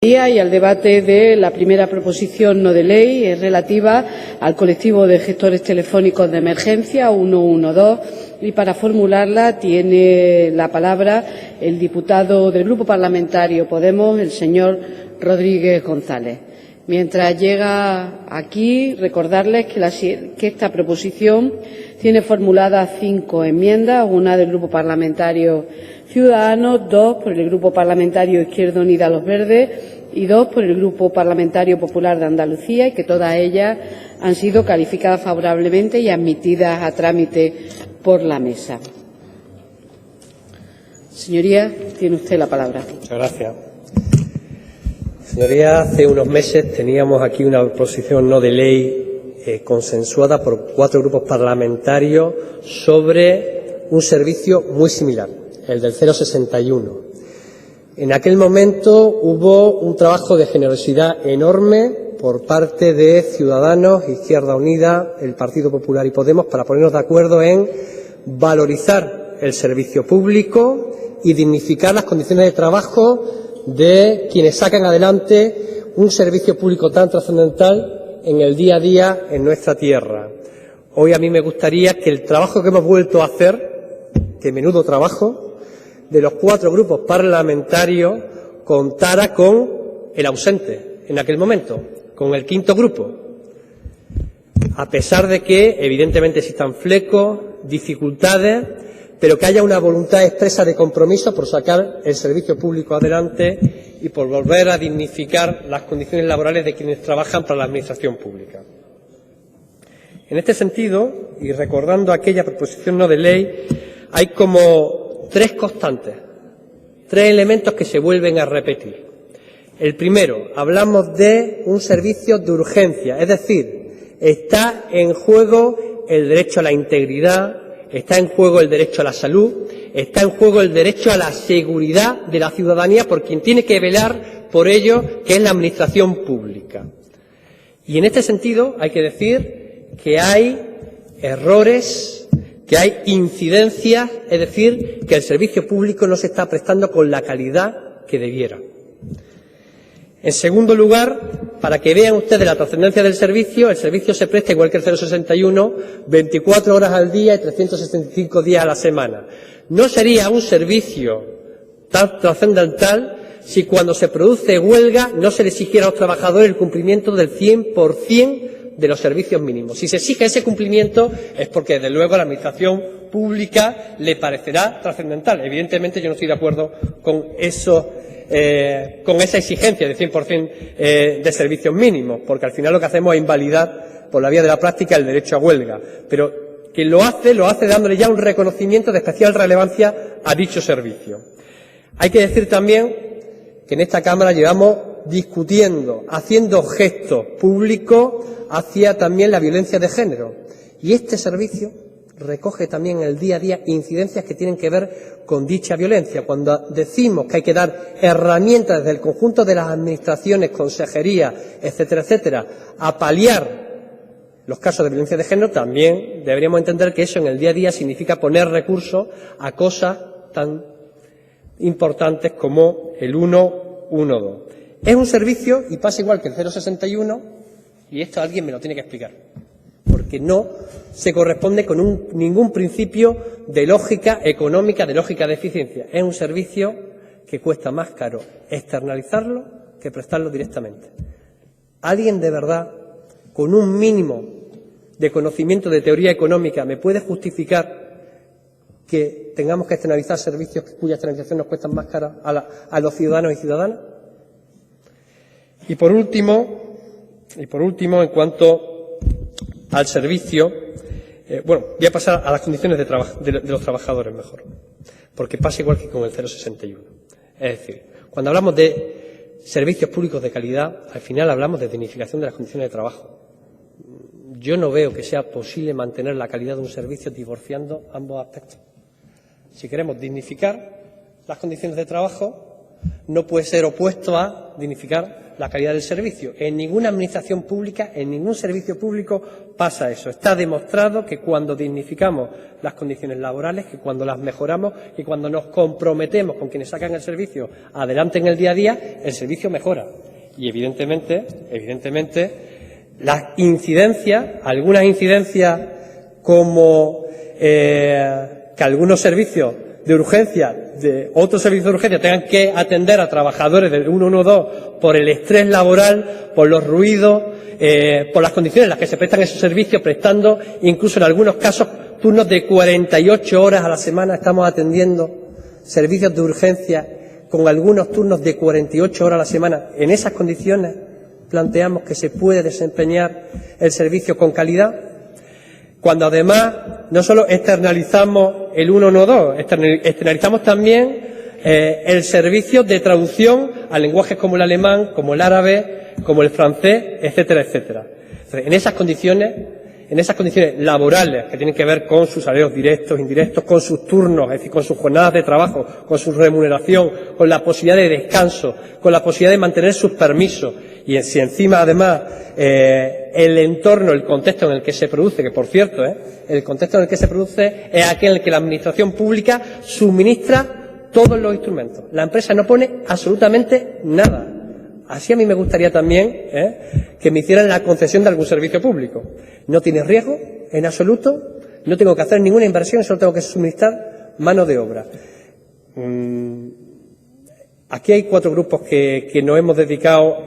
Y al debate de la primera proposición no de ley es relativa al colectivo de gestores telefónicos de emergencia 112 y para formularla tiene la palabra el diputado del Grupo Parlamentario Podemos, el señor Rodríguez González. Mientras llega aquí, recordarles que esta proposición tiene formuladas 5 enmiendas, una del Grupo Parlamentario Ciudadanos, 2 por el Grupo Parlamentario Izquierda Unida Los Verdes y 2 por el Grupo Parlamentario Popular de Andalucía, y que todas ellas han sido calificadas favorablemente y admitidas a trámite por la mesa. Señoría, tiene usted la palabra. Muchas gracias. Señoría, hace unos meses teníamos aquí una proposición no de ley consensuada por 4 grupos parlamentarios sobre un servicio muy similar, el del 061. En aquel momento hubo un trabajo de generosidad enorme por parte de Ciudadanos, Izquierda Unida, el Partido Popular y Podemos para ponernos de acuerdo en valorizar el servicio público y dignificar las condiciones de trabajo de quienes sacan adelante un servicio público tan trascendental en el día a día en nuestra tierra. Hoy a mí me gustaría que el trabajo que hemos vuelto a hacer, que menudo trabajo, de los 4 grupos parlamentarios contara con el ausente en aquel momento, con el 5º grupo, a pesar de que evidentemente existan flecos, dificultades, pero que haya una voluntad expresa de compromiso por sacar el servicio público adelante y por volver a dignificar las condiciones laborales de quienes trabajan para la administración pública. En este sentido, y recordando aquella proposición no de ley, hay como 3 constantes, 3 elementos que se vuelven a repetir. El primero, hablamos de un servicio de urgencia, es decir, está en juego el derecho a la integridad, está en juego el derecho a la salud, está en juego el derecho a la seguridad de la ciudadanía por quien tiene que velar por ello, que es la administración pública. Y en este sentido hay que decir que hay errores, que hay incidencias, es decir, que el servicio público no se está prestando con la calidad que debiera. En segundo lugar, para que vean ustedes la trascendencia del servicio, el servicio se presta igual que el 061, 24 horas al día y 365 días a la semana. No sería un servicio tan trascendental si cuando se produce huelga no se le exigiera a los trabajadores el cumplimiento del 100% de los servicios mínimos. Si se exige ese cumplimiento es porque, desde luego, a la Administración pública le parecerá trascendental. Evidentemente, yo no estoy de acuerdo con eso, con esa exigencia de 100% de servicios mínimos, porque al final lo que hacemos es invalidar por la vía de la práctica el derecho a huelga. Pero quien lo hace dándole ya un reconocimiento de especial relevancia a dicho servicio. Hay que decir también que en esta Cámara llevamos discutiendo, haciendo gestos públicos hacia también la violencia de género. Y este servicio recoge también en el día a día incidencias que tienen que ver con dicha violencia. Cuando decimos que hay que dar herramientas desde el conjunto de las administraciones, consejerías, etcétera, etcétera, a paliar los casos de violencia de género, también deberíamos entender que eso en el día a día significa poner recursos a cosas tan importantes como el 112. Es un servicio, y pasa igual que el 061, y esto alguien me lo tiene que explicar, porque no se corresponde con ningún principio de lógica económica, de lógica de eficiencia. Es un servicio que cuesta más caro externalizarlo que prestarlo directamente. ¿Alguien de verdad, con un mínimo de conocimiento de teoría económica, me puede justificar que tengamos que externalizar servicios cuya externalización nos cuesta más cara a los ciudadanos y ciudadanas? Y por último, en cuanto al servicio, voy a pasar a las condiciones de los trabajadores mejor, porque pasa igual que con el 061. Es decir, cuando hablamos de servicios públicos de calidad, al final hablamos de dignificación de las condiciones de trabajo. Yo no veo que sea posible mantener la calidad de un servicio divorciando ambos aspectos. Si queremos dignificar las condiciones de trabajo, no puede ser opuesto a dignificar la calidad del servicio. En ninguna administración pública, en ningún servicio público pasa eso. Está demostrado que cuando dignificamos las condiciones laborales, que cuando las mejoramos, que cuando nos comprometemos con quienes sacan el servicio adelante en el día a día, el servicio mejora. Y evidentemente, las incidencias, algunas incidencias como que algunos servicios de urgencia, de otros servicios de urgencia tengan que atender a trabajadores del 112 por el estrés laboral, por los ruidos, por las condiciones en las que se prestan esos servicios, prestando incluso en algunos casos turnos de 48 horas a la semana. Estamos atendiendo servicios de urgencia con algunos turnos de 48 horas a la semana. En esas condiciones planteamos que se puede desempeñar el servicio con calidad, cuando además no solo externalizamos el 112, externalizamos también el servicio de traducción a lenguajes como el alemán, como el árabe, como el francés, etcétera, etcétera. Entonces, en esas condiciones laborales que tienen que ver con sus salarios directos, indirectos, con sus turnos, es decir, con sus jornadas de trabajo, con su remuneración, con la posibilidad de descanso, con la posibilidad de mantener sus permisos, y si encima además el entorno, el contexto en el que se produce, que por cierto, el contexto en el que se produce es aquel en el que la administración pública suministra todos los instrumentos. La empresa no pone absolutamente nada. Así a mí me gustaría también que me hicieran la concesión de algún servicio público. No tiene riesgo en absoluto, no tengo que hacer ninguna inversión, solo tengo que suministrar mano de obra. Aquí hay 4 grupos que nos hemos dedicado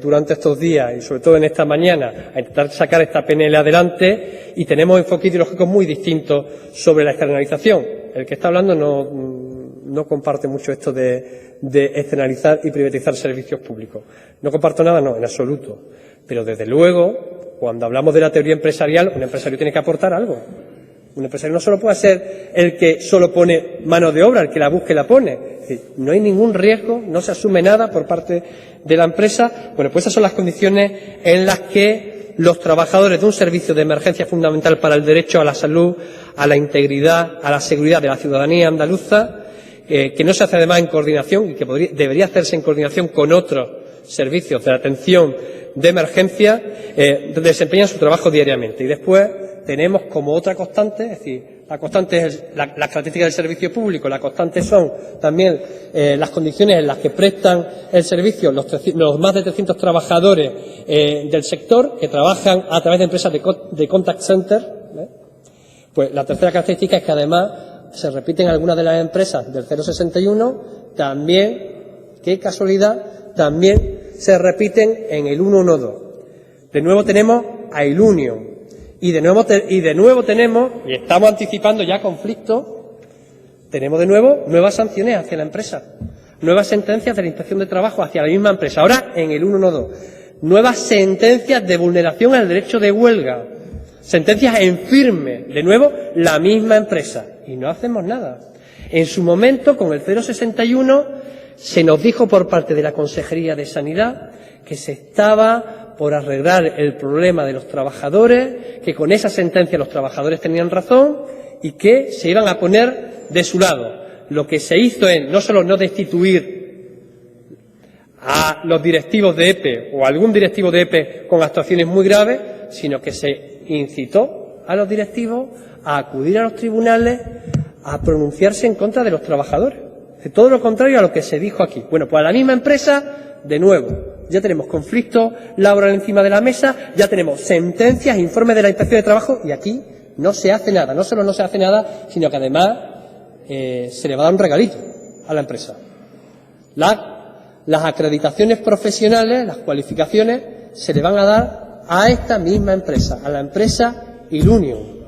durante estos días y sobre todo en esta mañana a intentar sacar esta PNL adelante, y tenemos enfoques ideológicos muy distintos sobre la externalización. El que está hablando no comparte mucho esto de externalizar y privatizar servicios públicos. No comparto nada, no, en absoluto. Pero desde luego, cuando hablamos de la teoría empresarial, un empresario tiene que aportar algo. Un empresario no solo puede ser el que solo pone mano de obra, el que la busque y la pone. Es decir, no hay ningún riesgo, no se asume nada por parte de la empresa. Bueno, pues esas son las condiciones en las que los trabajadores de un servicio de emergencia fundamental para el derecho a la salud, a la integridad, a la seguridad de la ciudadanía andaluza, que no se hace además en coordinación y que debería hacerse en coordinación con otros servicios de atención de emergencia, desempeñan su trabajo diariamente. Y después tenemos como otra constante, es decir, la constante es las características del servicio público, la constante son también las condiciones en las que prestan el servicio los más de 300 trabajadores del sector que trabajan a través de empresas de contact center. Pues la tercera característica es que además se repiten algunas de las empresas del 061, también, qué casualidad, también se repiten en el 112. De nuevo tenemos a Ilunion. Y de nuevo tenemos, y estamos anticipando ya conflictos, tenemos de nuevo nuevas sanciones hacia la empresa, nuevas sentencias de la Inspección de Trabajo hacia la misma empresa, ahora en el 112, nuevas sentencias de vulneración al derecho de huelga, sentencias en firme, de nuevo la misma empresa, y no hacemos nada. En su momento, con el 061, se nos dijo por parte de la Consejería de Sanidad que se estaba por arreglar el problema de los trabajadores, que con esa sentencia los trabajadores tenían razón y que se iban a poner de su lado. Lo que se hizo es no solo no destituir a los directivos de EPE o a algún directivo de EPE con actuaciones muy graves, sino que se incitó a los directivos a acudir a los tribunales a pronunciarse en contra de los trabajadores. De todo lo contrario a lo que se dijo aquí. Bueno, pues a la misma empresa, de nuevo, ya tenemos conflicto laboral encima de la mesa, ya tenemos sentencias, informes de la Inspección de Trabajo, y aquí no se hace nada. No solo no se hace nada, sino que además se le va a dar un regalito a la empresa. Las acreditaciones profesionales, las cualificaciones, se le van a dar a esta misma empresa, a la empresa Ilunion.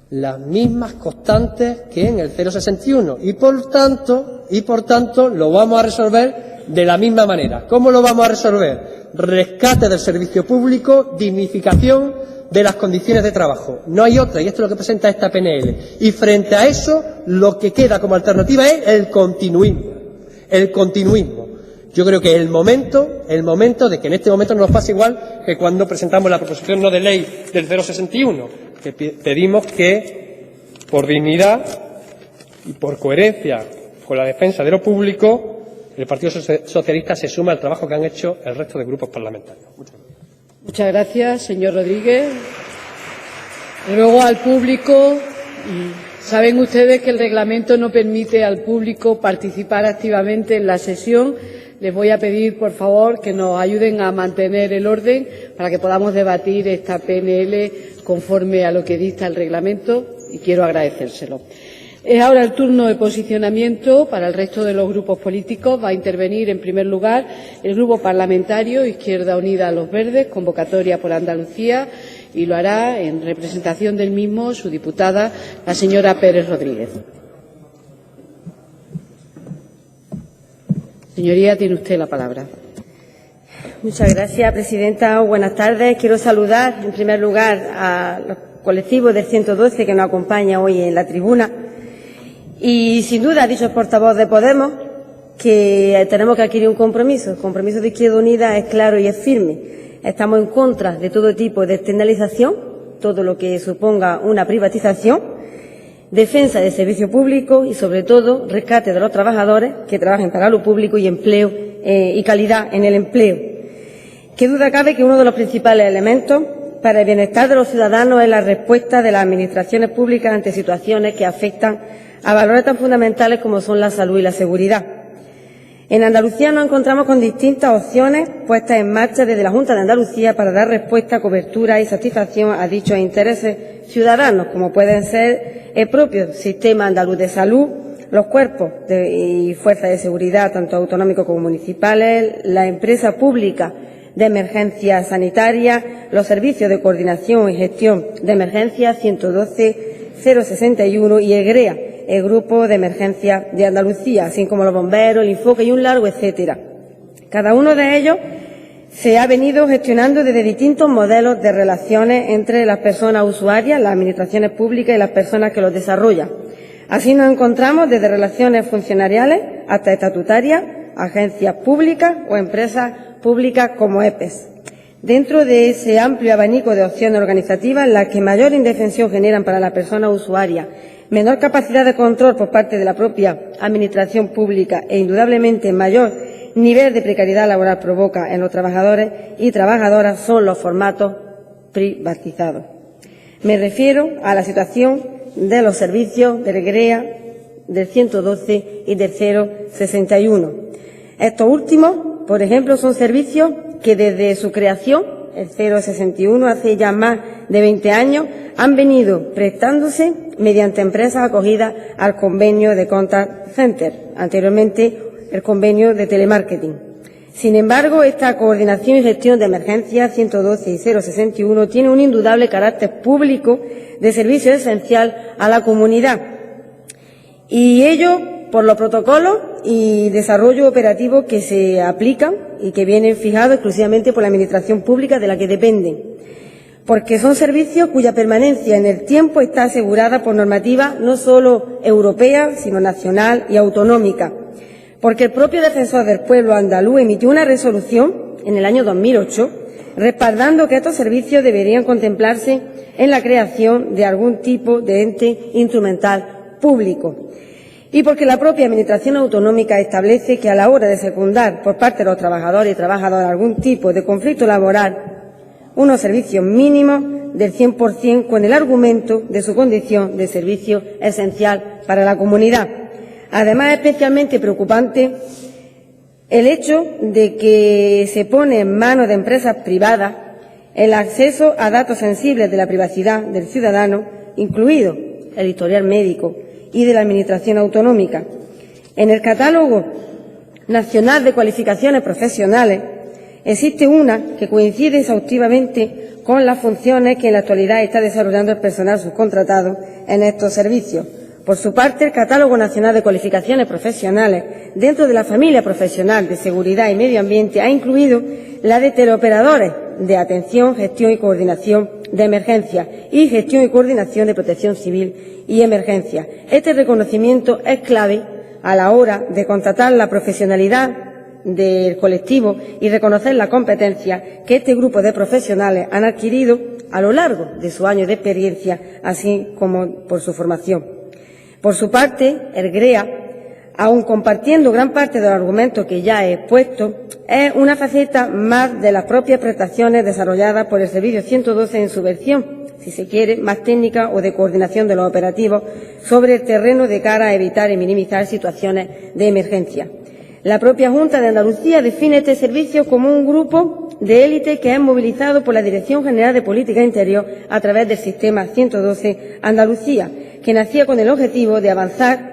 Las mismas constantes que en el 061 y por tanto lo vamos a resolver de la misma manera. ¿Cómo lo vamos a resolver? Rescate del servicio público, dignificación de las condiciones de trabajo. No hay otra, y esto es lo que presenta esta PNL. Y frente a eso, lo que queda como alternativa es el continuismo. El continuismo. Yo creo que es el momento de que en este momento no nos pase igual que cuando presentamos la proposición no de ley del 061, que pedimos que, por dignidad y por coherencia con la defensa de lo público, el Partido Socialista se suma al trabajo que han hecho el resto de grupos parlamentarios. Muchas gracias, señor Rodríguez. Ruego al público. Saben ustedes que el reglamento no permite al público participar activamente en la sesión. Les voy a pedir, por favor, que nos ayuden a mantener el orden para que podamos debatir esta PNL conforme a lo que dicta el reglamento, y quiero agradecérselo. Es ahora el turno de posicionamiento para el resto de los grupos políticos. Va a intervenir, en primer lugar, el Grupo Parlamentario Izquierda Unida a los Verdes, Convocatoria por Andalucía, y lo hará, en representación del mismo, su diputada, la señora Pérez Rodríguez. Señoría, tiene usted la palabra. Muchas gracias, presidenta. Buenas tardes. Quiero saludar, en primer lugar, a los colectivos del 112 que nos acompaña hoy en la tribuna. Y, sin duda, ha dicho el portavoz de Podemos que tenemos que adquirir un compromiso. El compromiso de Izquierda Unida es claro y es firme. Estamos en contra de todo tipo de externalización, todo lo que suponga una privatización, defensa del servicio público y, sobre todo, rescate de los trabajadores que trabajen para lo público y empleo y calidad en el empleo. Qué duda cabe que uno de los principales elementos para el bienestar de los ciudadanos es la respuesta de las administraciones públicas ante situaciones que afectan a valores tan fundamentales como son la salud y la seguridad. En Andalucía nos encontramos con distintas opciones puestas en marcha desde la Junta de Andalucía para dar respuesta, cobertura y satisfacción a dichos intereses ciudadanos, como pueden ser el propio Sistema Andaluz de Salud, los cuerpos y fuerzas de seguridad, tanto autonómicos como municipales, la empresa pública de emergencias sanitarias, los servicios de coordinación y gestión de emergencias 112, 061 y EGREA, el Grupo de Emergencia de Andalucía, así como los bomberos, el Infoque y un largo etcétera. Cada uno de ellos se ha venido gestionando desde distintos modelos de relaciones entre las personas usuarias, las administraciones públicas y las personas que los desarrollan. Así nos encontramos desde relaciones funcionariales hasta estatutarias, agencias públicas o empresas públicas como EPES. Dentro de ese amplio abanico de opciones organizativas, las que mayor indefensión generan para la persona usuaria, menor capacidad de control por parte de la propia Administración pública e, indudablemente, mayor nivel de precariedad laboral provoca en los trabajadores y trabajadoras son los formatos privatizados. Me refiero a la situación de los servicios del EGREA, del 112 y del 061. Estos últimos, por ejemplo, son servicios que desde su creación, el 061, hace ya más de 20 años, han venido prestándose mediante empresas acogidas al convenio de Contact Center, anteriormente el convenio de telemarketing. Sin embargo, esta coordinación y gestión de emergencias 112 y 061 tiene un indudable carácter público de servicio esencial a la comunidad, y ello por los protocolos y desarrollo operativo que se aplican y que vienen fijados exclusivamente por la Administración pública de la que dependen, porque son servicios cuya permanencia en el tiempo está asegurada por normativa no solo europea, sino nacional y autonómica, porque el propio Defensor del Pueblo andaluz emitió una resolución en el año 2008 respaldando que estos servicios deberían contemplarse en la creación de algún tipo de ente instrumental público, y porque la propia Administración autonómica establece que a la hora de secundar por parte de los trabajadores y trabajadoras algún tipo de conflicto laboral unos servicios mínimos del 100% con el argumento de su condición de servicio esencial para la comunidad. Además, es especialmente preocupante el hecho de que se pone en manos de empresas privadas el acceso a datos sensibles de la privacidad del ciudadano, incluido el historial médico y de la Administración autonómica. En el Catálogo Nacional de Cualificaciones Profesionales existe una que coincide exhaustivamente con las funciones que en la actualidad está desarrollando el personal subcontratado en estos servicios. Por su parte, el Catálogo Nacional de Cualificaciones Profesionales, dentro de la familia profesional de seguridad y medio ambiente, ha incluido la de teleoperadores de atención, gestión y coordinación de emergencia y gestión y coordinación de protección civil y emergencia. Este reconocimiento es clave a la hora de constatar la profesionalidad del colectivo y reconocer la competencia que este grupo de profesionales han adquirido a lo largo de sus años de experiencia, así como por su formación. Por su parte, el GREA aun compartiendo gran parte de los argumentos que ya he expuesto, es una faceta más de las propias prestaciones desarrolladas por el Servicio 112 en su versión, si se quiere, más técnica o de coordinación de los operativos sobre el terreno de cara a evitar y minimizar situaciones de emergencia. La propia Junta de Andalucía define este servicio como un grupo de élite que es movilizado por la Dirección General de Política Interior a través del Sistema 112 Andalucía, que nacía con el objetivo de avanzar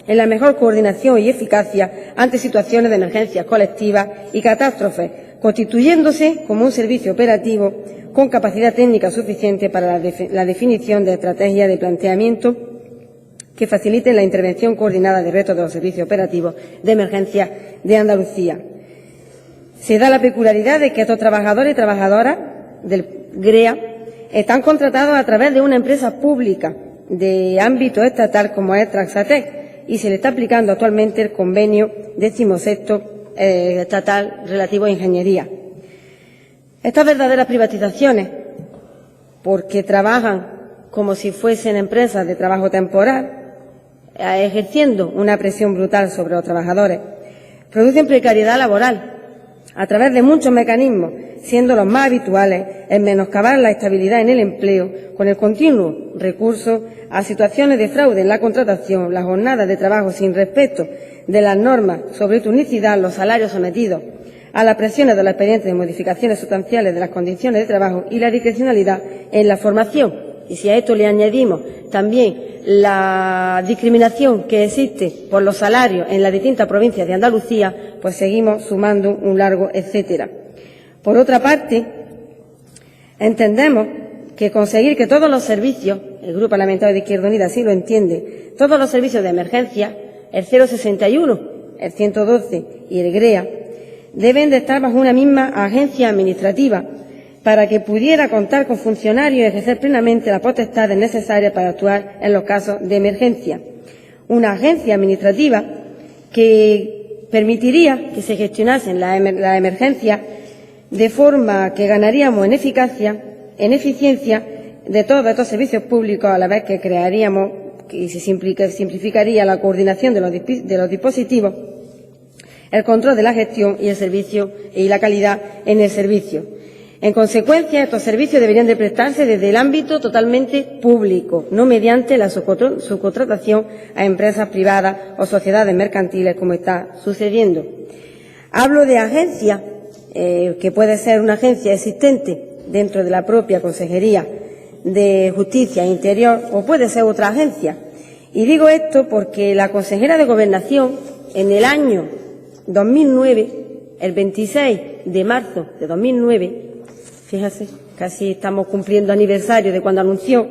en la mejor coordinación y eficacia ante situaciones de emergencias colectivas y catástrofes, constituyéndose como un servicio operativo con capacidad técnica suficiente para la definición de estrategias de planteamiento que faciliten la intervención coordinada de retos de los servicios operativos de emergencia de Andalucía. Se da la peculiaridad de que estos trabajadores y trabajadoras del GREA están contratados a través de una empresa pública de ámbito estatal como es Traxatec, y se le está aplicando actualmente el convenio 16º estatal relativo a ingeniería. Estas verdaderas privatizaciones, porque trabajan como si fuesen empresas de trabajo temporal, ejerciendo una presión brutal sobre los trabajadores, producen precariedad laboral a través de muchos mecanismos, siendo los más habituales el menoscabar la estabilidad en el empleo con el continuo recurso a situaciones de fraude en la contratación, las jornadas de trabajo sin respeto de las normas sobre tunicidad, los salarios sometidos a las presiones de los expedientes de modificaciones sustanciales de las condiciones de trabajo y la discrecionalidad en la formación. Y si a esto le añadimos también la discriminación que existe por los salarios en las distintas provincias de Andalucía, pues seguimos sumando un largo etcétera. Por otra parte, entendemos que conseguir que todos los servicios, el Grupo Parlamentario de Izquierda Unida así lo entiende, todos los servicios de emergencia, el 061, el 112 y el GREA, deben de estar bajo una misma agencia administrativa para que pudiera contar con funcionarios y ejercer plenamente las potestades necesarias para actuar en los casos de emergencia. Una agencia administrativa que permitiría que se gestionasen las emergencias de forma que ganaríamos en eficacia, en eficiencia de todos estos servicios públicos, a la vez que crearíamos y se simplificaría la coordinación de los dispositivos, el control de la gestión y el servicio y la calidad en el servicio. En consecuencia, estos servicios deberían de prestarse desde el ámbito totalmente público, no mediante la subcontratación a empresas privadas o sociedades mercantiles, como está sucediendo. Hablo de agencia, que puede ser una agencia existente dentro de la propia Consejería de Justicia e Interior o puede ser otra agencia. Y digo esto porque la consejera de Gobernación, en el año 2009, el 26 de marzo de 2009, fíjate, casi estamos cumpliendo aniversario de cuando anunció,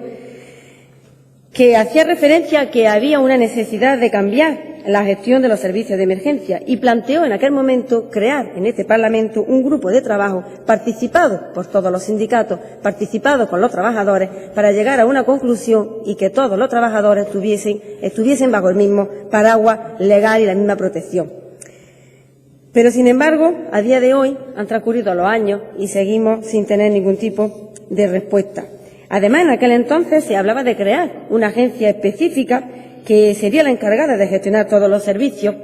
que hacía referencia a que había una necesidad de cambiar la gestión de los servicios de emergencia y planteó en aquel momento crear en este Parlamento un grupo de trabajo participado por todos los sindicatos, participado con los trabajadores, para llegar a una conclusión y que todos los trabajadores estuviesen bajo el mismo paraguas legal y la misma protección. Pero, sin embargo, a día de hoy han transcurrido los años y seguimos sin tener ningún tipo de respuesta. Además, en aquel entonces se hablaba de crear una agencia específica que sería la encargada de gestionar todos los servicios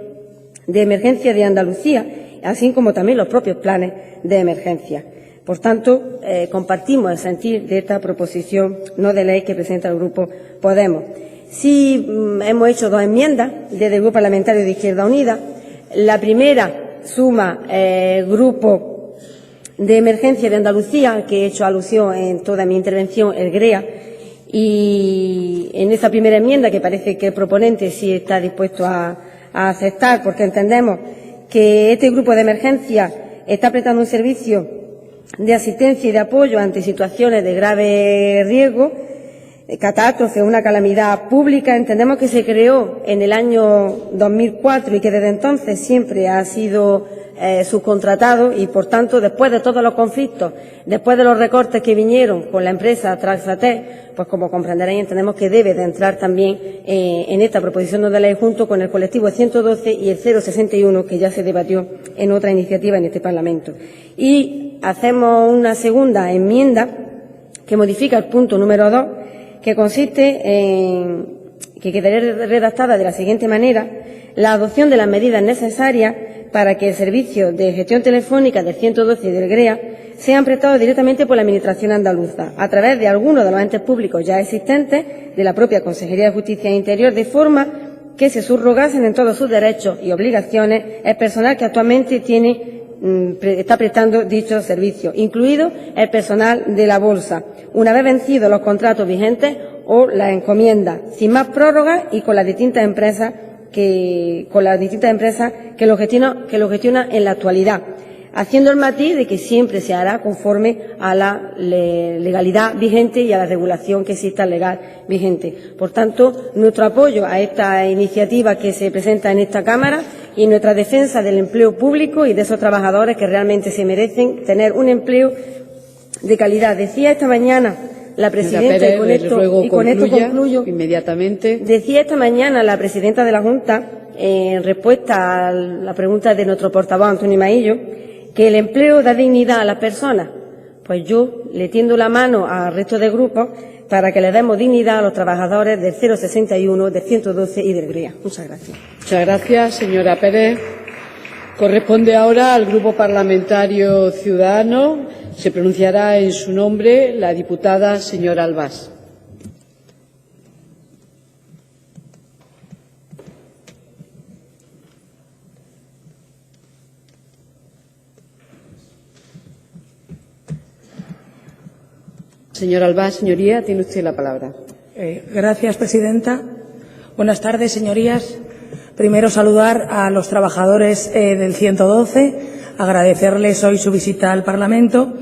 de emergencia de Andalucía, así como también los propios planes de emergencia. Por tanto, compartimos el sentir de esta proposición no de ley que presenta el Grupo Podemos. Sí, hemos hecho dos enmiendas desde el Grupo Parlamentario de Izquierda Unida. La primera suma Grupo de Emergencia de Andalucía, que he hecho alusión en toda mi intervención, el GREA, y en esa primera enmienda, que parece que el proponente sí está dispuesto a aceptar, porque entendemos que este grupo de emergencia está prestando un servicio de asistencia y de apoyo ante situaciones de grave riesgo, catástrofe, una calamidad pública. Entendemos que se creó en el año 2004 y que desde entonces siempre ha sido subcontratado y, por tanto, después de todos los conflictos, después de los recortes que vinieron con la empresa Traxatec, pues como comprenderéis, entendemos que debe de entrar también en esta proposición de ley junto con el colectivo 112 y el 061, que ya se debatió en otra iniciativa en este Parlamento. Y hacemos una segunda enmienda que modifica el punto número 2, que consiste que quedaría redactada de la siguiente manera: la adopción de las medidas necesarias para que el servicio de gestión telefónica del 112 y del GREA sean prestados directamente por la Administración andaluza, a través de algunos de los entes públicos ya existentes de la propia Consejería de Justicia e Interior, de forma que se subrogasen en todos sus derechos y obligaciones el personal que actualmente está prestando dicho servicio, incluido el personal de la Bolsa, una vez vencidos los contratos vigentes o las encomiendas, sin más prórrogas y con las distintas empresas que lo gestionan en la actualidad, haciendo el matiz de que siempre se hará conforme a la legalidad vigente y a la regulación que exista legal vigente. Por tanto, nuestro apoyo a esta iniciativa que se presenta en esta Cámara y nuestra defensa del empleo público y de esos trabajadores que realmente se merecen tener un empleo de calidad. Decía esta mañana la presidenta, Pérez, y con esto concluyo, inmediatamente. Decía esta mañana la presidenta de la Junta, en respuesta a la pregunta de nuestro portavoz Antonio Maillo, que el empleo da dignidad a las personas. Pues yo le tiendo la mano al resto de grupos para que le demos dignidad a los trabajadores del 061, del 112 y del GREA. Muchas gracias. Muchas gracias, señora Pérez. Corresponde ahora al Grupo Parlamentario Ciudadanos. Se pronunciará en su nombre la diputada señora Albás. Señora Albás, señoría, tiene usted la palabra. Gracias, presidenta. Buenas tardes, señorías. Primero, saludar a los trabajadores del 112, agradecerles hoy su visita al Parlamento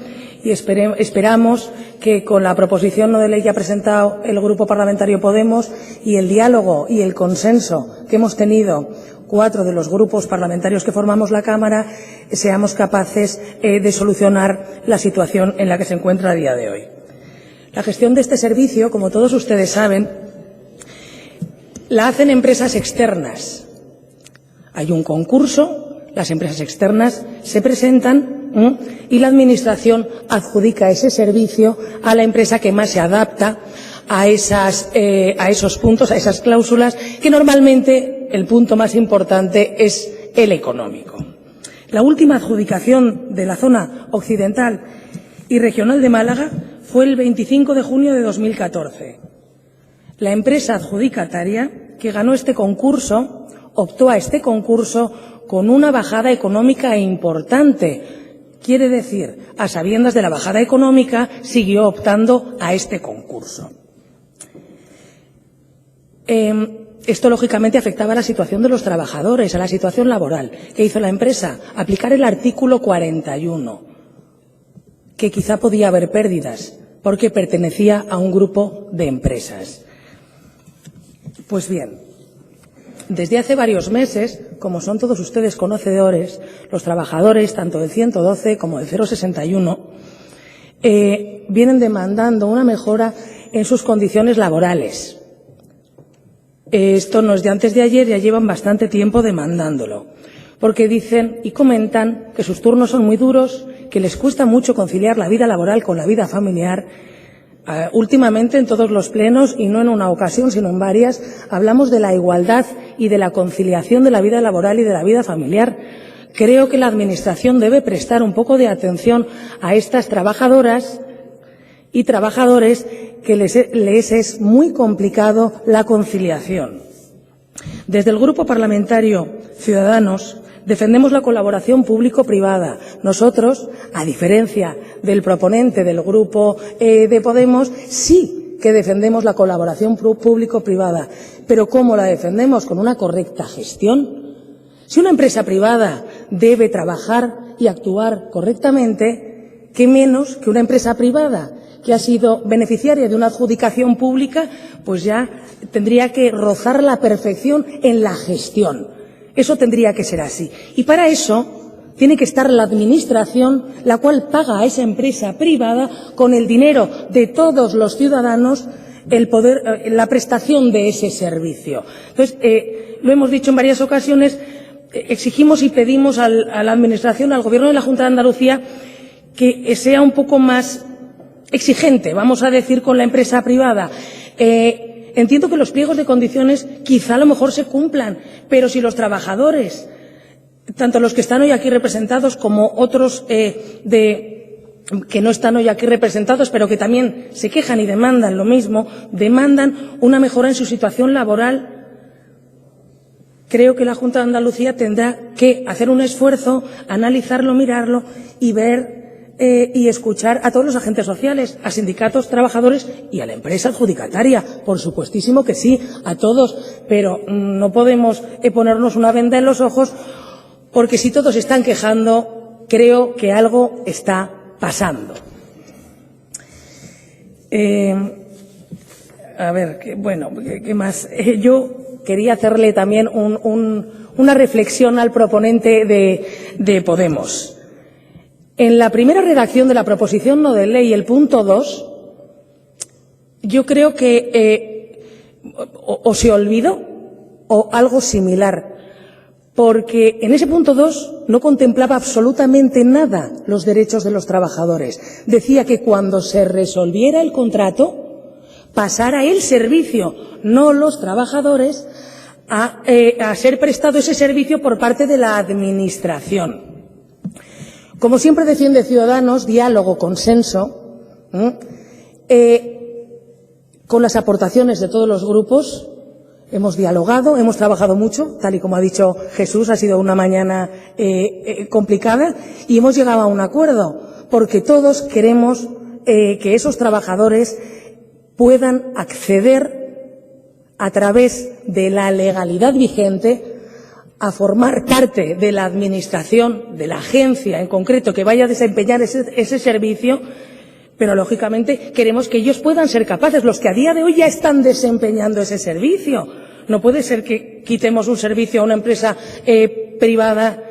y esperamos que con la proposición no de ley que ha presentado el Grupo Parlamentario Podemos y el diálogo y el consenso que hemos tenido 4 de los grupos parlamentarios que formamos la Cámara, seamos capaces de solucionar la situación en la que se encuentra a día de hoy. La gestión de este servicio, como todos ustedes saben, la hacen empresas externas. Hay un concurso, las empresas externas se presentan y la Administración adjudica ese servicio a la empresa que más se adapta a esos puntos, a esas cláusulas, que normalmente el punto más importante es el económico. La última adjudicación de la zona occidental y regional de Málaga fue el 25 de junio de 2014. La empresa adjudicataria que ganó este concurso optó a este concurso con una bajada económica importante. Quiere decir, a sabiendas de la bajada económica, siguió optando a este concurso. Esto, lógicamente, afectaba a la situación de los trabajadores, a la situación laboral. ¿Qué hizo la empresa? Aplicar el artículo 41, que quizá podía haber pérdidas, porque pertenecía a un grupo de empresas. Pues bien, desde hace varios meses, como son todos ustedes conocedores, los trabajadores, tanto del 112 como del 061, vienen demandando una mejora en sus condiciones laborales. Esto no es de antes de ayer, ya llevan bastante tiempo demandándolo, porque dicen y comentan que sus turnos son muy duros, que les cuesta mucho conciliar la vida laboral con la vida familiar. Últimamente, en todos los plenos, y no en una ocasión, sino en varias, hablamos de la igualdad y de la conciliación de la vida laboral y de la vida familiar. Creo que la Administración debe prestar un poco de atención a estas trabajadoras y trabajadores que les es muy complicado la conciliación. Desde el Grupo Parlamentario Ciudadanos defendemos la colaboración público-privada. Nosotros, a diferencia del proponente del Grupo de Podemos, sí que defendemos la colaboración público-privada. Pero ¿cómo la defendemos? Con una correcta gestión. Si una empresa privada debe trabajar y actuar correctamente, ¿qué menos que una empresa privada que ha sido beneficiaria de una adjudicación pública, pues ya tendría que rozar la perfección en la gestión? Eso tendría que ser así. Y para eso tiene que estar la Administración, la cual paga a esa empresa privada con el dinero de todos los ciudadanos la prestación de ese servicio. Entonces, lo hemos dicho en varias ocasiones, exigimos y pedimos a la Administración, al Gobierno de la Junta de Andalucía, que sea un poco más exigente, vamos a decir, con la empresa privada. entiendo que los pliegos de condiciones quizá a lo mejor se cumplan, pero si los trabajadores, tanto los que están hoy aquí representados como otros que no están hoy aquí representados, pero que también se quejan y demandan lo mismo, demandan una mejora en su situación laboral, creo que la Junta de Andalucía tendrá que hacer un esfuerzo, analizarlo, mirarlo y ver y escuchar a todos los agentes sociales, a sindicatos, trabajadores y a la empresa adjudicataria. Por supuestísimo que sí, a todos, pero no podemos ponernos una venda en los ojos, porque si todos están quejando, creo que algo está pasando. A ver, ¿qué más? Yo quería hacerle también una reflexión al proponente de Podemos. En la primera redacción de la proposición no de ley, el punto 2, yo creo que o se olvidó o algo similar, porque en ese punto 2 no contemplaba absolutamente nada los derechos de los trabajadores. Decía que cuando se resolviera el contrato, pasara el servicio, no los trabajadores, a ser prestado ese servicio por parte de la Administración. Como siempre defiende Ciudadanos, diálogo, consenso, con las aportaciones de todos los grupos. Hemos dialogado, hemos trabajado mucho, tal y como ha dicho Jesús, ha sido una mañana complicada y hemos llegado a un acuerdo, porque todos queremos que esos trabajadores puedan acceder a través de la legalidad vigente a formar parte de la Administración, de la agencia en concreto que vaya a desempeñar ese servicio, pero lógicamente queremos que ellos puedan ser capaces, los que a día de hoy ya están desempeñando ese servicio. No puede ser que quitemos un servicio a una empresa privada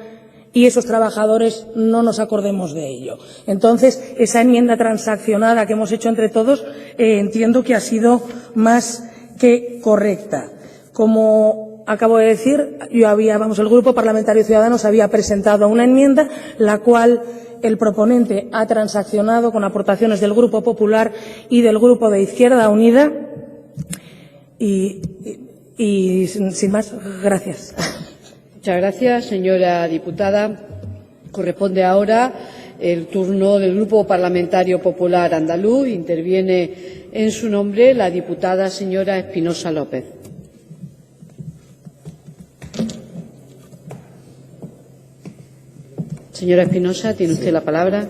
y esos trabajadores no nos acordemos de ello. Entonces, esa enmienda transaccionada que hemos hecho entre todos entiendo que ha sido más que correcta. Como acabo de decir, el Grupo Parlamentario Ciudadanos había presentado una enmienda, la cual el proponente ha transaccionado con aportaciones del Grupo Popular y del Grupo de Izquierda Unida. Y sin más, gracias. Muchas gracias, señora diputada. Corresponde ahora el turno del Grupo Parlamentario Popular Andaluz. Interviene en su nombre la diputada señora Espinosa López. Señora Espinosa, tiene usted la palabra.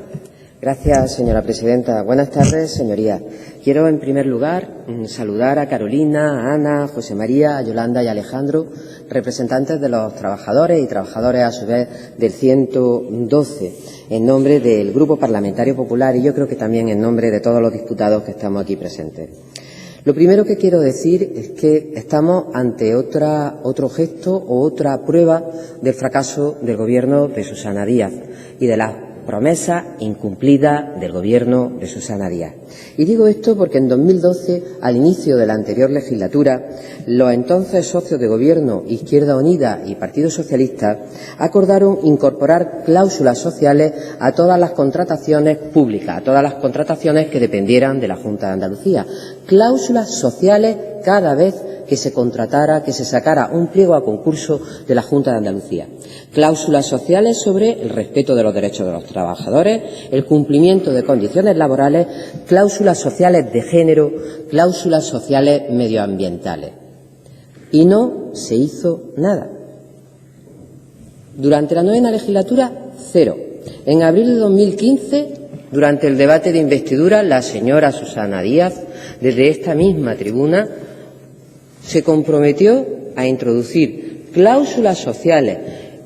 Gracias, señora presidenta. Buenas tardes, señorías. Quiero, en primer lugar, saludar a Carolina, a Ana, a José María, a Yolanda y a Alejandro, representantes de los trabajadores y trabajadoras, a su vez, del 112, en nombre del Grupo Parlamentario Popular y yo creo que también en nombre de todos los diputados que estamos aquí presentes. Lo primero que quiero decir es que estamos ante otro gesto o otra prueba del fracaso del Gobierno de Susana Díaz y de las promesas incumplidas del Gobierno de Susana Díaz. Y digo esto porque en 2012, al inicio de la anterior legislatura, los entonces socios de Gobierno, Izquierda Unida y Partido Socialista, acordaron incorporar cláusulas sociales a todas las contrataciones públicas, a todas las contrataciones que dependieran de la Junta de Andalucía. Cláusulas sociales cada vez que se contratara, que se sacara un pliego a concurso de la Junta de Andalucía. Cláusulas sociales sobre el respeto de los derechos de los trabajadores, el cumplimiento de condiciones laborales, cláusulas sociales de género, cláusulas sociales medioambientales. Y no se hizo nada. Durante la novena legislatura, cero. En abril de 2015, durante el debate de investidura, la señora Susana Díaz, desde esta misma tribuna, se comprometió a introducir cláusulas sociales,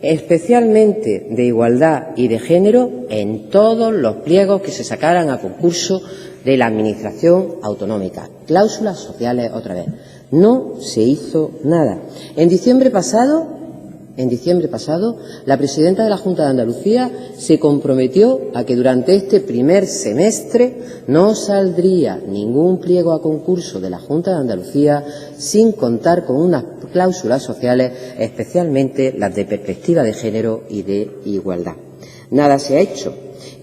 especialmente de igualdad y de género, en todos los pliegos que se sacaran a concurso de la Administración autonómica. Cláusulas sociales otra vez. No se hizo nada. En diciembre pasado, la presidenta de la Junta de Andalucía se comprometió a que durante este primer semestre no saldría ningún pliego a concurso de la Junta de Andalucía sin contar con unas cláusulas sociales, especialmente las de perspectiva de género y de igualdad. Nada se ha hecho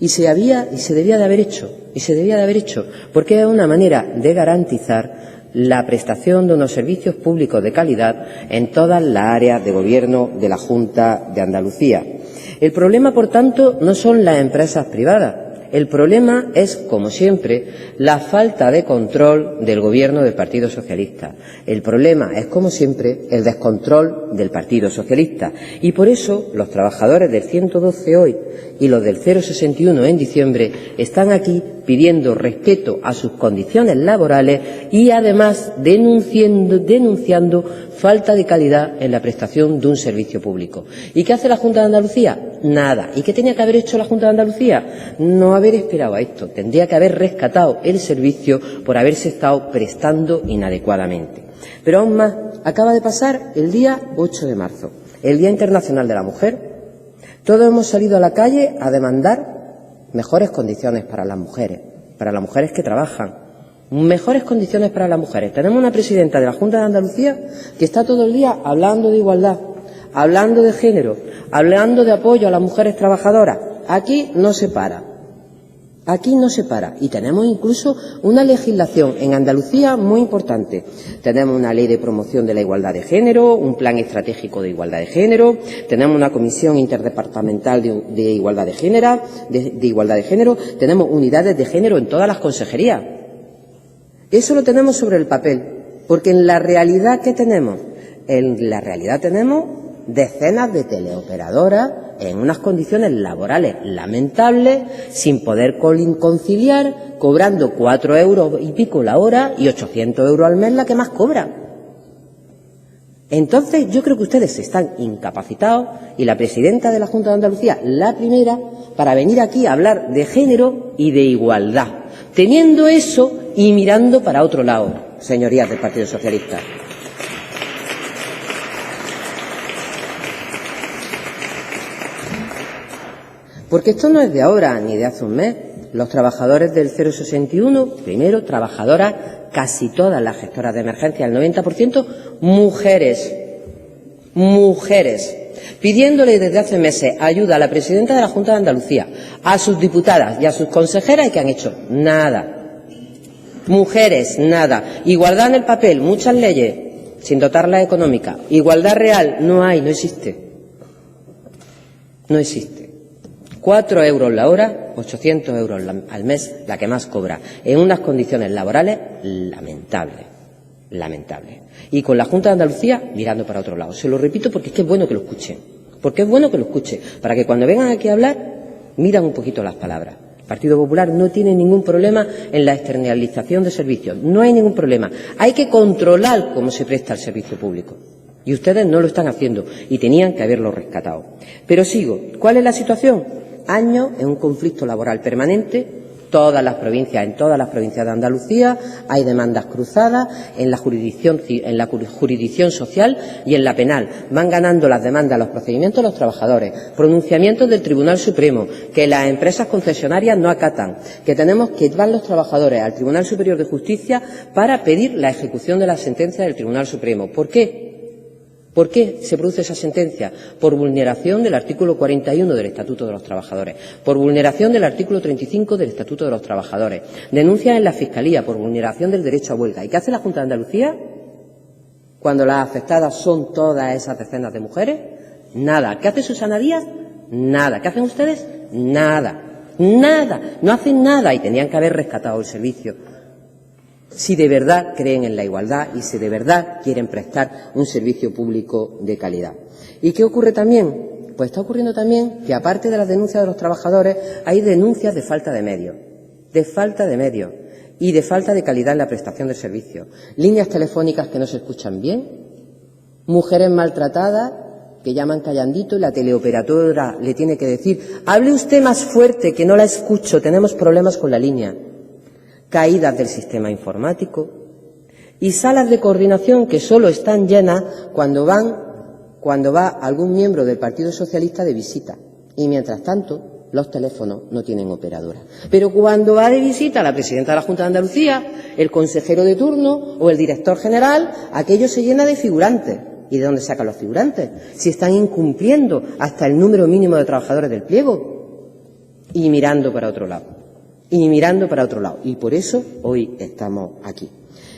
y se debía de haber hecho, porque es una manera de garantizar la prestación de unos servicios públicos de calidad en todas las áreas de gobierno de la Junta de Andalucía. El problema, por tanto, no son las empresas privadas. El problema es, como siempre, la falta de control del Gobierno del Partido Socialista. El problema es, como siempre, el descontrol del Partido Socialista. Y por eso los trabajadores del 112 hoy y los del 061 en diciembre están aquí pidiendo respeto a sus condiciones laborales y, además, denunciando falta de calidad en la prestación de un servicio público. ¿Y qué hace la Junta de Andalucía? Nada. ¿Y qué tenía que haber hecho la Junta de Andalucía? No haber esperado a esto. Tendría que haber rescatado el servicio por haberse estado prestando inadecuadamente. Pero aún más, acaba de pasar el día 8 de marzo, el Día Internacional de la Mujer. Todos hemos salido a la calle a demandar mejores condiciones para las mujeres que trabajan, mejores condiciones para las mujeres. Tenemos una presidenta de la Junta de Andalucía que está todo el día hablando de igualdad, hablando de género, hablando de apoyo a las mujeres trabajadoras. Aquí no se para. Aquí no se para. Y tenemos incluso una legislación en Andalucía muy importante. Tenemos una ley de promoción de la igualdad de género, un plan estratégico de igualdad de género, tenemos una comisión interdepartamental de igualdad de género, tenemos unidades de género en todas las consejerías. Eso lo tenemos sobre el papel, porque en la realidad ¿qué tenemos? En la realidad tenemos decenas de teleoperadoras en unas condiciones laborales lamentables, sin poder conciliar, cobrando 4 euros y pico la hora y 800 euros al mes la que más cobra. Entonces, yo creo que ustedes están incapacitados, y la presidenta de la Junta de Andalucía, la primera, para venir aquí a hablar de género y de igualdad, teniendo eso y mirando para otro lado, señorías del Partido Socialista. Porque esto no es de ahora ni de hace un mes. Los trabajadores del 061, primero, trabajadoras, casi todas las gestoras de emergencia, el 90%, mujeres, pidiéndole desde hace meses ayuda a la presidenta de la Junta de Andalucía, a sus diputadas y a sus consejeras, y que han hecho nada. Mujeres, nada. Igualdad en el papel, muchas leyes, sin dotarlas económicas. Igualdad real, no hay, no existe. No existe. 4 euros la hora, 800 euros al mes, la que más cobra, en unas condiciones laborales lamentables. Y con la Junta de Andalucía mirando para otro lado. Se lo repito porque es que es bueno que lo escuchen. Para que cuando vengan aquí a hablar, miran un poquito las palabras. El Partido Popular no tiene ningún problema en la externalización de servicios. No hay ningún problema. Hay que controlar cómo se presta el servicio público. Y ustedes no lo están haciendo y tenían que haberlo rescatado. Pero sigo. ¿Cuál es la situación? Años en un conflicto laboral permanente, en todas las provincias de Andalucía hay demandas cruzadas en la jurisdicción social y en la penal. Van ganando las demandas, los procedimientos los trabajadores, pronunciamientos del Tribunal Supremo que las empresas concesionarias no acatan, que tenemos que ir los trabajadores al Tribunal Superior de Justicia para pedir la ejecución de la sentencia del Tribunal Supremo. ¿Por qué? ¿Por qué se produce esa sentencia? Por vulneración del artículo 41 del Estatuto de los Trabajadores, por vulneración del artículo 35 del Estatuto de los Trabajadores, denuncias en la Fiscalía por vulneración del derecho a huelga. ¿Y qué hace la Junta de Andalucía cuando las afectadas son todas esas decenas de mujeres? Nada. ¿Qué hace Susana Díaz? Nada. ¿Qué hacen ustedes? Nada. No hacen nada y tenían que haber rescatado el servicio. Si de verdad creen en la igualdad y si de verdad quieren prestar un servicio público de calidad. ¿Y qué ocurre también? Pues está ocurriendo también que, aparte de las denuncias de los trabajadores, hay denuncias de falta de medios y de falta de calidad en la prestación del servicio. Líneas telefónicas que no se escuchan bien, mujeres maltratadas que llaman callandito y la teleoperadora le tiene que decir: hable usted más fuerte, que no la escucho, tenemos problemas con la línea. Caídas del sistema informático y salas de coordinación que solo están llenas cuando va algún miembro del Partido Socialista de visita. Y mientras tanto, los teléfonos no tienen operadora. Pero cuando va de visita la presidenta de la Junta de Andalucía, el consejero de turno o el director general, aquello se llena de figurantes. ¿Y de dónde sacan los figurantes? Si están incumpliendo hasta el número mínimo de trabajadores del pliego. Y mirando para otro lado. Y por eso hoy estamos aquí.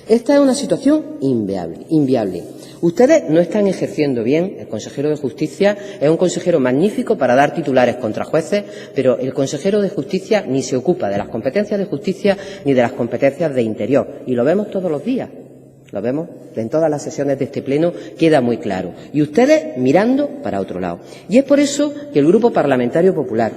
Esta es una situación inviable. Ustedes no están ejerciendo bien. El consejero de Justicia es un consejero magnífico para dar titulares contra jueces, pero el consejero de Justicia ni se ocupa de las competencias de justicia ni de las competencias de interior. Y lo vemos todos los días. Lo vemos en todas las sesiones de este pleno, queda muy claro. Y ustedes mirando para otro lado. Y es por eso que el Grupo Parlamentario Popular,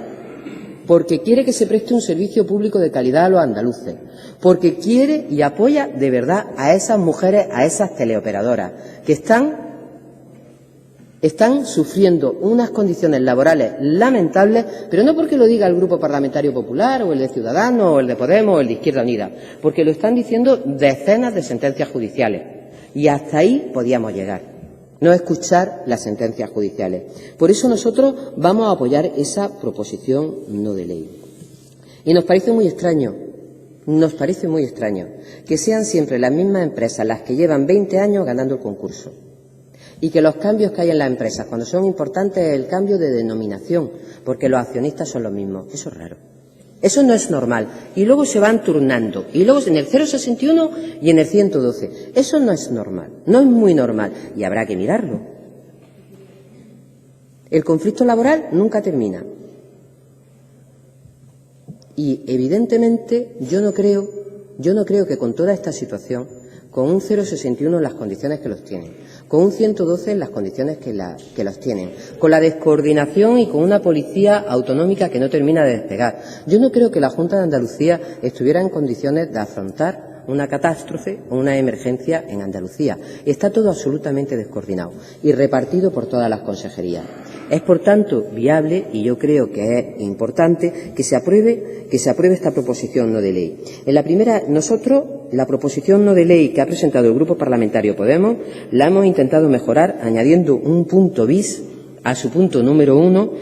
porque quiere que se preste un servicio público de calidad a los andaluces, porque quiere y apoya de verdad a esas mujeres, a esas teleoperadoras, que están sufriendo unas condiciones laborales lamentables, pero no porque lo diga el Grupo Parlamentario Popular, o el de Ciudadanos, o el de Podemos, o el de Izquierda Unida, porque lo están diciendo decenas de sentencias judiciales. Y hasta ahí podíamos llegar, no escuchar las sentencias judiciales. Por eso nosotros vamos a apoyar esa proposición no de ley. Y nos parece muy extraño que sean siempre las mismas empresas las que llevan 20 años ganando el concurso. Y que los cambios que hay en las empresas, cuando son importantes, es el cambio de denominación, porque los accionistas son los mismos. Eso es raro. Eso no es normal. Y luego se van turnando. Y luego en el 061 y en el 112. Eso no es normal. No es muy normal. Y habrá que mirarlo. El conflicto laboral nunca termina. Y evidentemente yo no creo que con toda esta situación, con un 061 en las condiciones que los tienen, con un 112 en las condiciones que los tienen, con la descoordinación y con una policía autonómica que no termina de despegar. Yo no creo que la Junta de Andalucía estuviera en condiciones de afrontar una catástrofe o una emergencia en Andalucía. Está todo absolutamente descoordinado y repartido por todas las consejerías. Es, por tanto, viable, y yo creo que es importante, que se apruebe esta proposición no de ley. Nosotros, la proposición no de ley que ha presentado el Grupo Parlamentario Podemos, la hemos intentado mejorar añadiendo un punto bis a su punto número 1,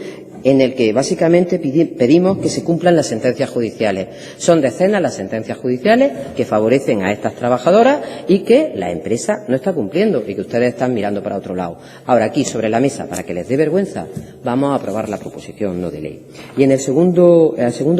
en el que básicamente pedimos que se cumplan las sentencias judiciales. Son decenas las sentencias judiciales que favorecen a estas trabajadoras y que la empresa no está cumpliendo y que ustedes están mirando para otro lado. Ahora, aquí sobre la mesa, para que les dé vergüenza, vamos a aprobar la proposición no de ley. Y en el segundo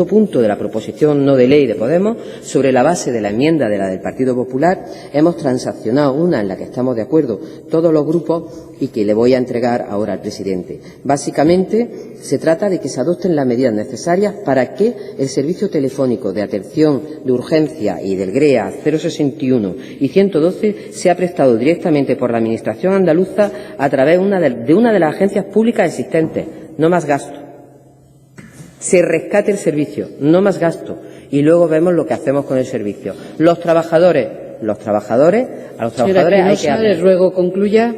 punto de la proposición no de ley de Podemos, sobre la base de la enmienda de la del Partido Popular, hemos transaccionado una en la que estamos de acuerdo todos los grupos y que le voy a entregar ahora al presidente. Básicamente, se trata de que se adopten las medidas necesarias para que el servicio telefónico de atención de urgencia y del GREA 061 y 112 sea prestado directamente por la Administración andaluza a través de una de las agencias públicas existentes. No más gasto. Se rescate el servicio, no más gasto. Y luego vemos lo que hacemos con el servicio. A los trabajadores hay que... Les ruego concluya.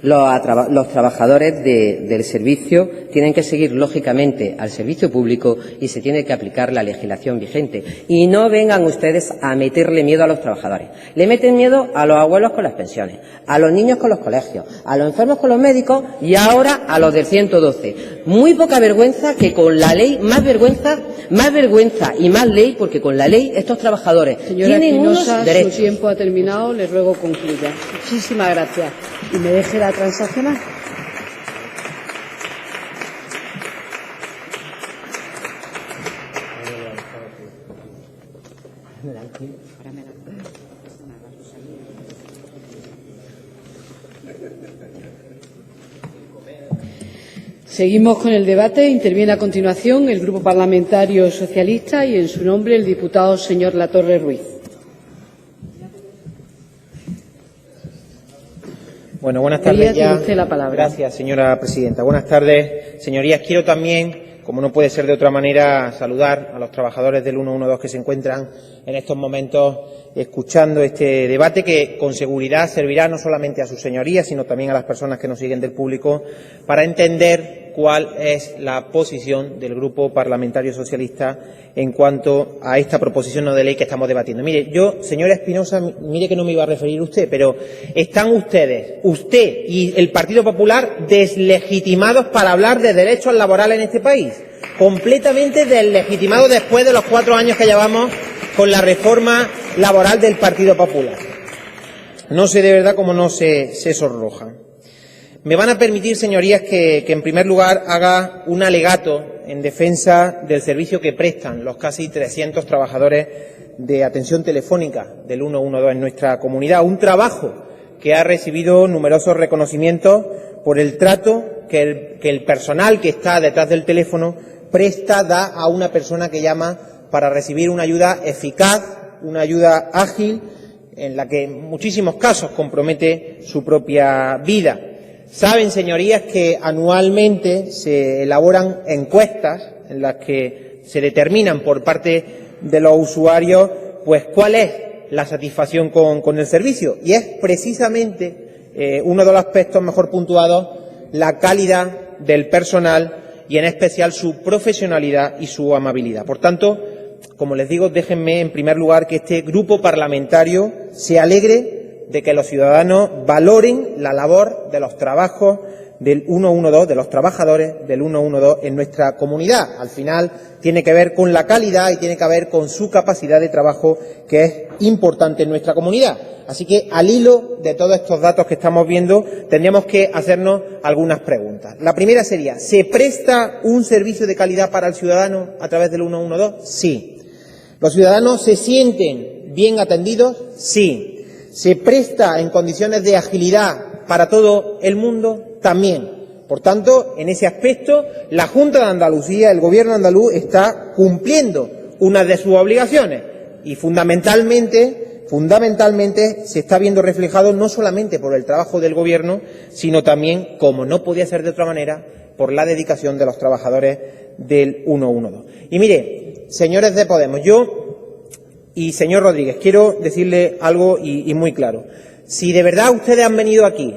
Los trabajadores del servicio tienen que seguir, lógicamente, al servicio público y se tiene que aplicar la legislación vigente. Y no vengan ustedes a meterle miedo a los trabajadores. Le meten miedo a los abuelos con las pensiones, a los niños con los colegios, a los enfermos con los médicos y ahora a los del 112. Muy poca vergüenza que con la ley, más vergüenza y más ley, porque con la ley estos trabajadores tienen unos derechos. Su tiempo ha terminado, les ruego concluya. Muchísimas gracias. Y me deje la transaccional. Seguimos con el debate. Interviene a continuación el Grupo Parlamentario Socialista y, en su nombre, el diputado señor Latorre Ruiz. Bueno, buenas tardes ya. Tiene usted la palabra. Gracias, señora presidenta. Buenas tardes, señorías. Quiero también, como no puede ser de otra manera, saludar a los trabajadores del 112 que se encuentran en estos momentos escuchando este debate, que con seguridad servirá no solamente a sus señorías, sino también a las personas que nos siguen del público, para entender cuál es la posición del Grupo Parlamentario Socialista en cuanto a esta proposición no de ley que estamos debatiendo. Mire, yo, señora Espinosa, mire que no me iba a referir a usted, pero están usted y el Partido Popular deslegitimados para hablar de derechos laborales en este país. Completamente deslegitimados después de los 4 años que llevamos con la reforma laboral del Partido Popular. No sé de verdad cómo no se sonrojan. Me van a permitir, señorías, que en primer lugar haga un alegato en defensa del servicio que prestan los casi 300 trabajadores de atención telefónica del 112 en nuestra comunidad. Un trabajo que ha recibido numerosos reconocimientos por el trato que el personal que está detrás del teléfono da a una persona que llama para recibir una ayuda eficaz, una ayuda ágil, en la que en muchísimos casos compromete su propia vida. Saben, señorías, que anualmente se elaboran encuestas en las que se determinan por parte de los usuarios pues cuál es la satisfacción con el servicio, y es precisamente uno de los aspectos mejor puntuados la calidad del personal y en especial su profesionalidad y su amabilidad. Por tanto, como les digo, déjenme en primer lugar que este grupo parlamentario se alegre de que los ciudadanos valoren la labor de los trabajos del 112, de los trabajadores del 112 en nuestra comunidad. Al final tiene que ver con la calidad y tiene que ver con su capacidad de trabajo, que es importante en nuestra comunidad. Así que, al hilo de todos estos datos que estamos viendo, tendríamos que hacernos algunas preguntas. La primera sería, ¿se presta un servicio de calidad para el ciudadano a través del 112? Sí. ¿Los ciudadanos se sienten bien atendidos? Sí. ¿Se presta en condiciones de agilidad para todo el mundo? También. Por tanto, en ese aspecto, la Junta de Andalucía, el Gobierno andaluz, está cumpliendo una de sus obligaciones y fundamentalmente se está viendo reflejado no solamente por el trabajo del Gobierno, sino también, como no podía ser de otra manera, por la dedicación de los trabajadores del 112. Y mire, señores de Podemos, y señor Rodríguez, quiero decirle algo y muy claro. Si de verdad ustedes han venido aquí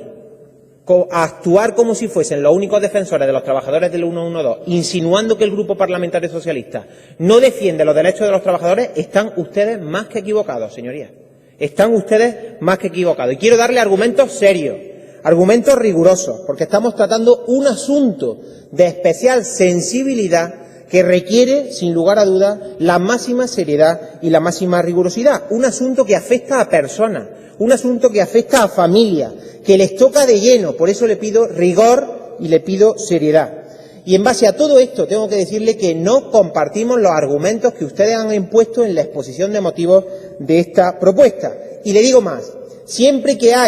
a actuar como si fuesen los únicos defensores de los trabajadores del 112, insinuando que el Grupo Parlamentario Socialista no defiende los derechos de los trabajadores, están ustedes más que equivocados, señorías. Están ustedes más que equivocados. Y quiero darle argumentos serios, argumentos rigurosos, porque estamos tratando un asunto de especial sensibilidad que requiere, sin lugar a dudas, la máxima seriedad y la máxima rigurosidad. Un asunto que afecta a personas, un asunto que afecta a familias, que les toca de lleno. Por eso le pido rigor y le pido seriedad. Y en base a todo esto tengo que decirle que no compartimos los argumentos que ustedes han impuesto en la exposición de motivos de esta propuesta. Y le digo más. Siempre que ha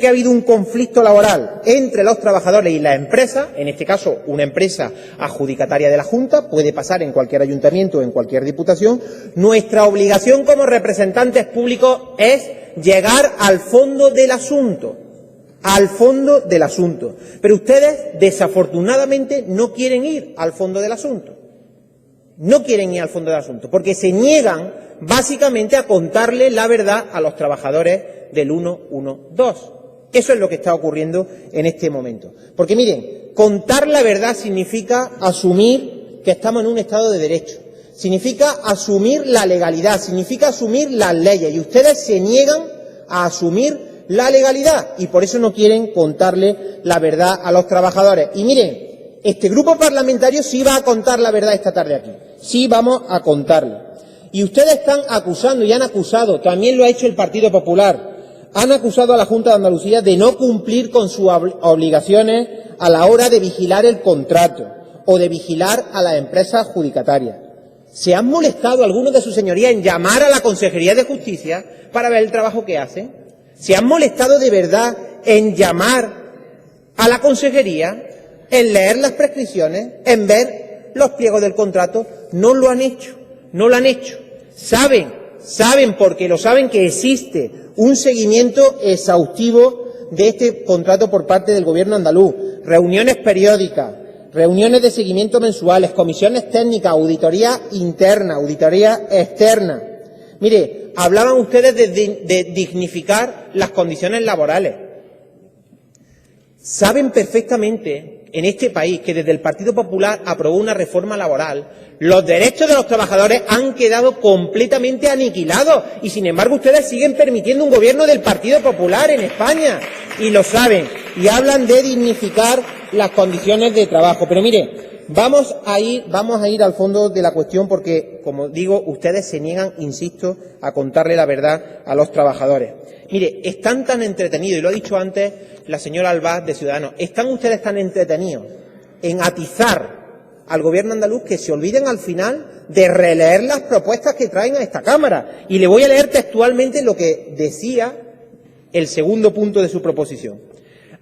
habido un conflicto laboral entre los trabajadores y la empresa, en este caso una empresa adjudicataria de la Junta, puede pasar en cualquier ayuntamiento o en cualquier diputación, nuestra obligación como representantes públicos es llegar al fondo del asunto. Pero ustedes, desafortunadamente, no quieren ir al fondo del asunto. Porque se niegan básicamente a contarle la verdad a los trabajadores del 112. Eso es lo que está ocurriendo en este momento. Porque miren, contar la verdad significa asumir que estamos en un Estado de Derecho, significa asumir la legalidad, significa asumir las leyes, y ustedes se niegan a asumir la legalidad y por eso no quieren contarle la verdad a los trabajadores. Y miren, este grupo parlamentario sí va a contar la verdad esta tarde aquí, sí vamos a contarla. Y ustedes están acusando y han acusado, también lo ha hecho el Partido Popular, han acusado a la Junta de Andalucía de no cumplir con sus obligaciones a la hora de vigilar el contrato o de vigilar a las empresas adjudicatarias. ¿Se han molestado algunos de sus señorías en llamar a la Consejería de Justicia para ver el trabajo que hacen? ¿Se han molestado de verdad en llamar a la Consejería, en leer las prescripciones, en ver los pliegos del contrato? No lo han hecho. Saben porque lo saben que existe un seguimiento exhaustivo de este contrato por parte del Gobierno andaluz, reuniones periódicas, reuniones de seguimiento mensuales, comisiones técnicas, auditoría interna, auditoría externa. Mire, hablaban ustedes de dignificar las condiciones laborales. Saben perfectamente en este país que desde el Partido Popular aprobó una reforma laboral, los derechos de los trabajadores han quedado completamente aniquilados y, sin embargo, ustedes siguen permitiendo un gobierno del Partido Popular en España y lo saben y hablan de dignificar las condiciones de trabajo. Pero mire, vamos a ir al fondo de la cuestión porque, como digo, ustedes se niegan, insisto, a contarle la verdad a los trabajadores. Mire, están tan entretenidos, y lo ha dicho antes la señora Albaz de Ciudadanos, están ustedes tan entretenidos en atizar al Gobierno andaluz que se olviden al final de releer las propuestas que traen a esta Cámara. Y le voy a leer textualmente lo que decía el segundo punto de su proposición.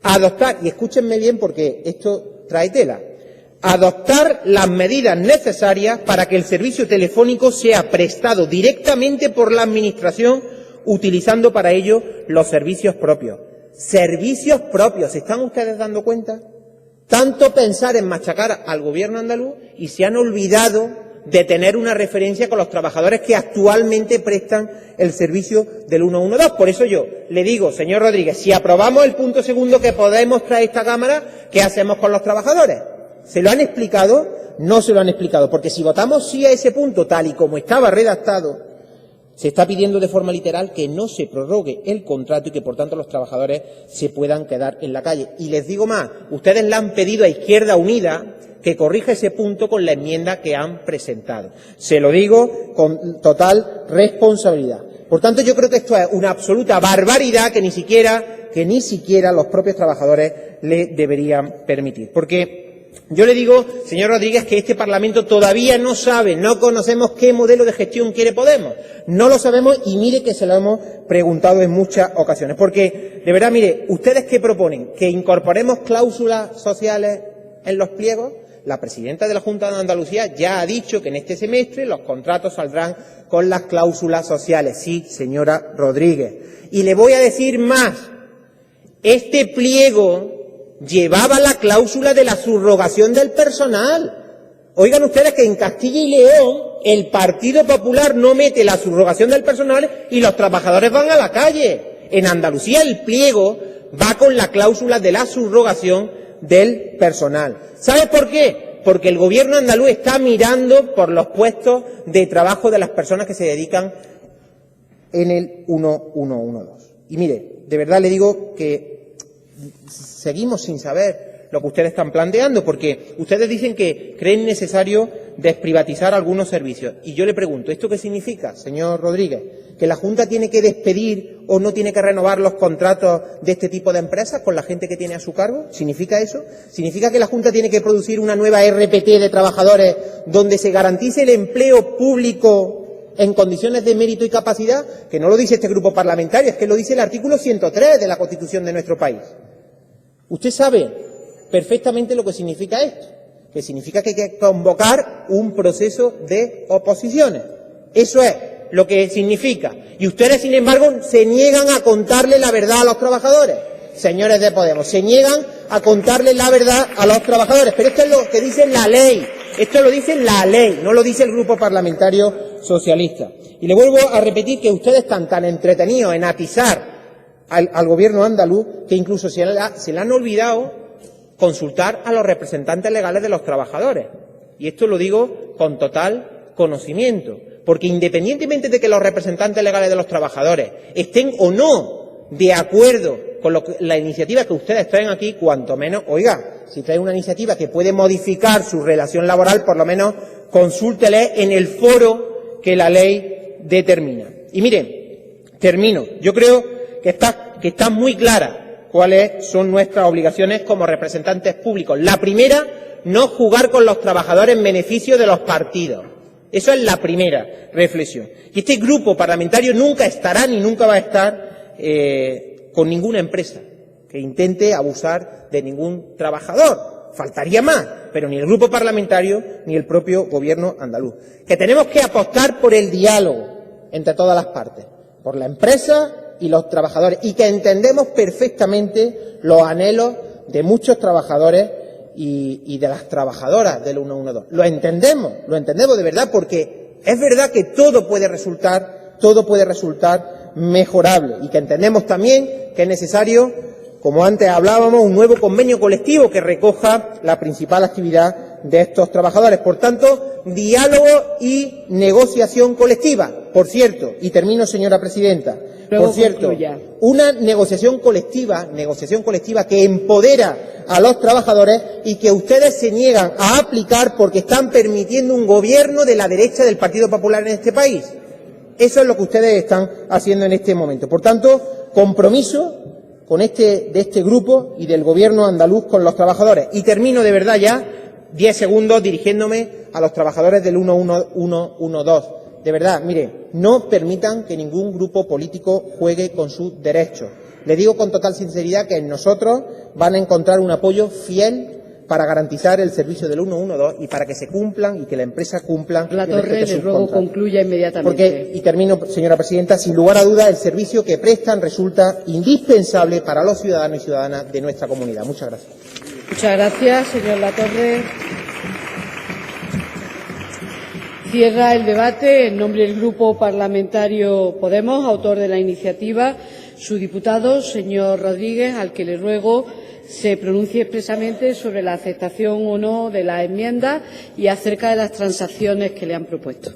Adoptar, y escúchenme bien porque esto trae tela, adoptar las medidas necesarias para que el servicio telefónico sea prestado directamente por la Administración, utilizando para ello los servicios propios. Servicios propios, ¿se están ustedes dando cuenta? Tanto pensar en machacar al Gobierno andaluz y se han olvidado de tener una referencia con los trabajadores que actualmente prestan el servicio del 112. Por eso yo le digo, señor Rodríguez, si aprobamos el punto segundo que podemos traer a esta Cámara, ¿qué hacemos con los trabajadores? ¿Se lo han explicado? No se lo han explicado, porque si votamos sí a ese punto tal y como estaba redactado, se está pidiendo de forma literal que no se prorrogue el contrato y que, por tanto, los trabajadores se puedan quedar en la calle. Y les digo más, ustedes le han pedido a Izquierda Unida que corrija ese punto con la enmienda que han presentado. Se lo digo con total responsabilidad. Por tanto, yo creo que esto es una absoluta barbaridad que ni siquiera los propios trabajadores le deberían permitir. Porque yo le digo, señor Rodríguez, que este Parlamento todavía no sabe, no conocemos qué modelo de gestión quiere Podemos. No lo sabemos y mire que se lo hemos preguntado en muchas ocasiones. Porque, de verdad, mire, ¿ustedes qué proponen? ¿Que incorporemos cláusulas sociales en los pliegos? La presidenta de la Junta de Andalucía ya ha dicho que en este semestre los contratos saldrán con las cláusulas sociales. Sí, señora Rodríguez. Y le voy a decir más. Este pliego llevaba la cláusula de la subrogación del personal. Oigan ustedes que en Castilla y León el Partido Popular no mete la subrogación del personal y los trabajadores van a la calle. En Andalucía el pliego va con la cláusula de la subrogación del personal. ¿Sabe por qué? Porque el Gobierno andaluz está mirando por los puestos de trabajo de las personas que se dedican en el 1112. Y mire, de verdad le digo que seguimos sin saber lo que ustedes están planteando, porque ustedes dicen que creen necesario desprivatizar algunos servicios. Y yo le pregunto, ¿esto qué significa, señor Rodríguez? ¿Que la Junta tiene que despedir o no tiene que renovar los contratos de este tipo de empresas con la gente que tiene a su cargo? ¿Significa eso? ¿Significa que la Junta tiene que producir una nueva RPT de trabajadores donde se garantice el empleo público en condiciones de mérito y capacidad? Que no lo dice este grupo parlamentario, es que lo dice el artículo 103 de la Constitución de nuestro país. Usted sabe perfectamente lo que significa esto, que significa que hay que convocar un proceso de oposiciones. Eso es lo que significa. Y ustedes, sin embargo, se niegan a contarle la verdad a los trabajadores. Señores de Podemos, se niegan a contarle la verdad a los trabajadores. Pero esto es lo que dice la ley. Esto lo dice la ley, no lo dice el Grupo Parlamentario Socialista. Y le vuelvo a repetir que ustedes están tan entretenidos en atizar al Gobierno andaluz que incluso se le han olvidado consultar a los representantes legales de los trabajadores. Y esto lo digo con total conocimiento, porque independientemente de que los representantes legales de los trabajadores estén o no de acuerdo con la iniciativa que ustedes traen aquí, cuanto menos, oiga, si traen una iniciativa que puede modificar su relación laboral, por lo menos consúltele en el foro que la ley determina. Y miren, termino. Yo creo que está muy clara cuáles son nuestras obligaciones como representantes públicos. La primera, no jugar con los trabajadores en beneficio de los partidos. Eso es la primera reflexión. Y este grupo parlamentario nunca estará ni nunca va a estar con ninguna empresa que intente abusar de ningún trabajador. Faltaría más, pero ni el grupo parlamentario ni el propio Gobierno andaluz. Que tenemos que apostar por el diálogo entre todas las partes, por la empresa y los trabajadores, y que entendemos perfectamente los anhelos de muchos trabajadores y de las trabajadoras del 112. Lo entendemos de verdad, porque es verdad que todo puede resultar mejorable, y que entendemos también que es necesario, como antes hablábamos, un nuevo convenio colectivo que recoja la principal actividad de estos trabajadores. Por tanto, diálogo y negociación colectiva. Por cierto, y termino, señora presidenta, Luego Por cierto, concluya. una negociación colectiva que empodera a los trabajadores y que ustedes se niegan a aplicar porque están permitiendo un gobierno de la derecha del Partido Popular en este país. Eso es lo que ustedes están haciendo en este momento. Por tanto, compromiso de este grupo y del Gobierno andaluz con los trabajadores. Y termino de verdad ya, 10 segundos, dirigiéndome a los trabajadores del 1112. De verdad, mire, no permitan que ningún grupo político juegue con sus derechos. Les digo con total sinceridad que en nosotros van a encontrar un apoyo fiel para garantizar el servicio del 112 y para que se cumplan y que la empresa cumpla. La Torre, le ruego concluya inmediatamente. Porque, y termino, señora presidenta, sin lugar a dudas, el servicio que prestan resulta indispensable para los ciudadanos y ciudadanas de nuestra comunidad. Muchas gracias. Muchas gracias, señor Latorre. Cierra el debate, en nombre del Grupo Parlamentario Podemos, autor de la iniciativa, su diputado, señor Rodríguez, al que le ruego se pronuncie expresamente sobre la aceptación o no de la enmienda y acerca de las transacciones que le han propuesto.